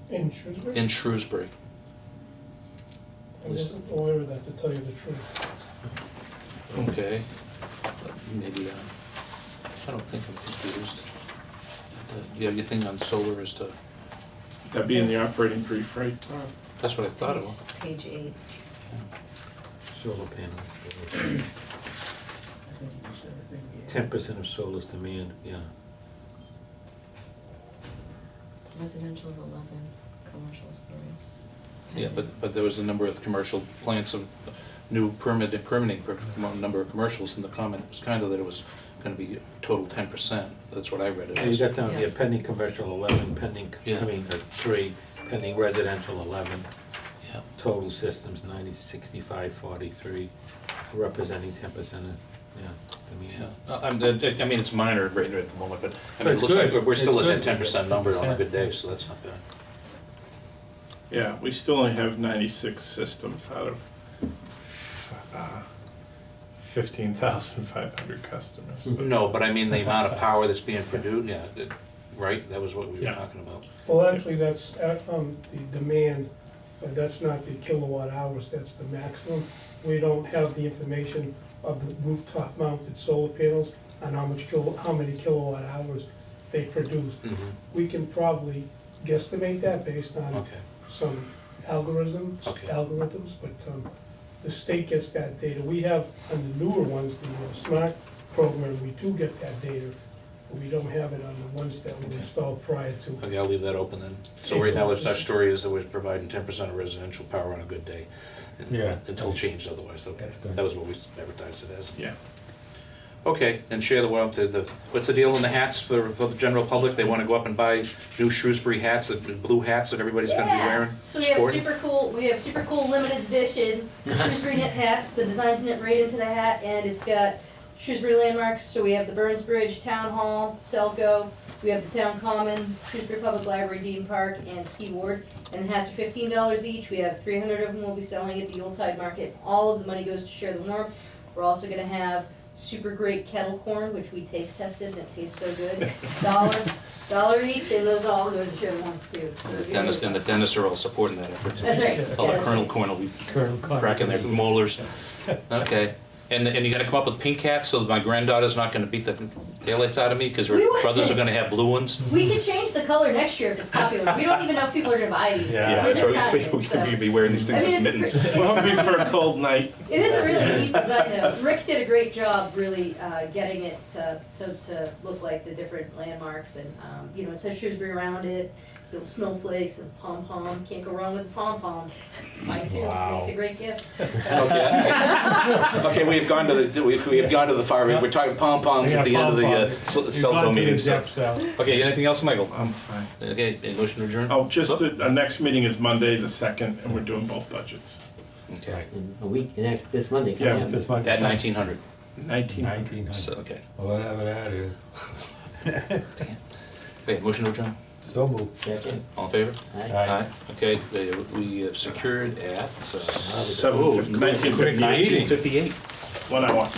Speaker 8: In Shrewsbury?
Speaker 1: in Shrewsbury.
Speaker 8: I wasn't aware of that, to tell you the truth.
Speaker 1: Okay, maybe, I don't think I'm confused. Do you have your thing on solar as to
Speaker 3: That'd be in the operating brief, right?
Speaker 1: That's what I thought it was.
Speaker 6: Page 8.
Speaker 4: Solar panels. 10% of solar's demand, yeah.
Speaker 6: Residential's 11, commercial's 3.
Speaker 1: Yeah, but there was a number of commercial plants of new permitting number of commercials, and the comment was kind of that it was gonna be total 10%. That's what I read it
Speaker 4: Yeah, you
Speaker 1: as.
Speaker 4: got down
Speaker 6: Yeah.
Speaker 4: here, pending commercial 11, pending,
Speaker 1: Yeah.
Speaker 4: 3, pending residential 11,
Speaker 1: Yeah.
Speaker 4: total systems 90, 65, 43, representing 10% of,
Speaker 1: Yeah,
Speaker 4: demand.
Speaker 1: I mean, it's minor right at the moment, but, I
Speaker 4: But
Speaker 1: mean, it
Speaker 4: it's
Speaker 1: looks like
Speaker 4: good.
Speaker 1: we're still
Speaker 4: It's
Speaker 1: at that
Speaker 4: good.
Speaker 1: 10% number on a good day,
Speaker 4: 10%.
Speaker 1: so that's not bad.
Speaker 3: Yeah, we still only have 96 systems out of 15,500 customers.
Speaker 1: No, but I mean, the amount of power that's being produced, right, that was what we were
Speaker 3: Yeah.
Speaker 1: talking about.
Speaker 8: Well, actually, that's, the demand, but that's not the kilowatt hours, that's the maximum. We don't have the information of the rooftop mounted solar panels on how many kilowatt hours they produce.
Speaker 1: Mhm.
Speaker 8: We can probably guesstimate that based on
Speaker 1: Okay,
Speaker 8: some algorithms,
Speaker 1: Okay.
Speaker 8: but the state gets that data. We have, on the newer ones, the SMART program, we do get that data, but we don't have it on the ones that were
Speaker 1: Okay.
Speaker 8: installed prior to.
Speaker 1: okay, I'll leave that open then. So right now, our story is that we're providing 10% of residential power on a good day. and-
Speaker 4: Yeah.
Speaker 1: Until changed otherwise, okay.
Speaker 4: That's good.
Speaker 1: That was what we advertised it as.
Speaker 3: Yeah.
Speaker 1: Okay, and share the wealth, what's the deal in the hats for the general public? They wanna go up and buy new Shrewsbury hats, the blue hats that everybody's gonna be wearing?
Speaker 5: So we have
Speaker 1: Sporty?
Speaker 5: super cool limited edition Shrewsbury knit hats. The design's knit right into the hat, and it's got Shrewsbury landmarks. So we have the Burns Bridge, Town Hall, SELCO. We have the Town Common, Shrewsbury Public Library, Dean Park, and Ski Ward. And the hats are $15 each. We have 300 of them we'll be selling at the Yuletide Market. All of the money goes to share the warmth. We're also gonna have super great kettle corn, which we taste tested, and it tastes so good. Dollar each, and those all go to share the warmth too. So if you-
Speaker 1: Dennis and the dentists are all supporting that effort.
Speaker 5: That's right.
Speaker 1: All
Speaker 5: Yeah,
Speaker 1: the
Speaker 5: that's
Speaker 1: Colonel
Speaker 5: right.
Speaker 1: Corn will be
Speaker 4: Colonel Corn.
Speaker 1: cracking their molars. Okay, and you gotta come up with pink hats, so that my granddaughter's not gonna beat the daylights out of me, cause her
Speaker 5: We would-
Speaker 1: brothers are gonna have blue ones.
Speaker 5: We can change the color next year if it's popular. We don't even know if people are gonna buy these things.
Speaker 1: Yeah,
Speaker 5: We're
Speaker 1: that's
Speaker 5: just
Speaker 1: right,
Speaker 5: having
Speaker 1: we
Speaker 5: it, so.
Speaker 1: could be wearing these things
Speaker 5: I mean,
Speaker 1: as
Speaker 5: it's
Speaker 1: mittens.
Speaker 5: pre-
Speaker 3: We're hoping for a cold night.
Speaker 5: It is a really neat design though. Rick did a great job really getting it to look like the different landmarks and, you know, it says Shrewsbury around it. It's got snowflakes and pom-pom. Can't go wrong with a pom-pom. Buy two, makes a great gift.
Speaker 1: Okay, okay, we have gone to the far, we're talking pom-poms at the end of the Selco meeting, so. Okay, anything else, Michael?
Speaker 3: I'm fine.
Speaker 1: Okay, a motion to adjourn?
Speaker 3: Oh, just that our next meeting is Monday, the 2nd, and we're doing both budgets.
Speaker 1: Okay,
Speaker 2: In a week, this Monday
Speaker 3: Yeah,
Speaker 2: coming up.
Speaker 4: This month.
Speaker 1: at 1900,
Speaker 3: 19.
Speaker 1: so, okay.
Speaker 4: Whatever that is.
Speaker 1: Okay, motion to adjourn,
Speaker 4: So moved.
Speaker 2: Second.
Speaker 1: all in favor?
Speaker 2: Aye.
Speaker 1: Okay, we have secured at,
Speaker 3: 1958.
Speaker 1: 1958.
Speaker 3: 1 hour.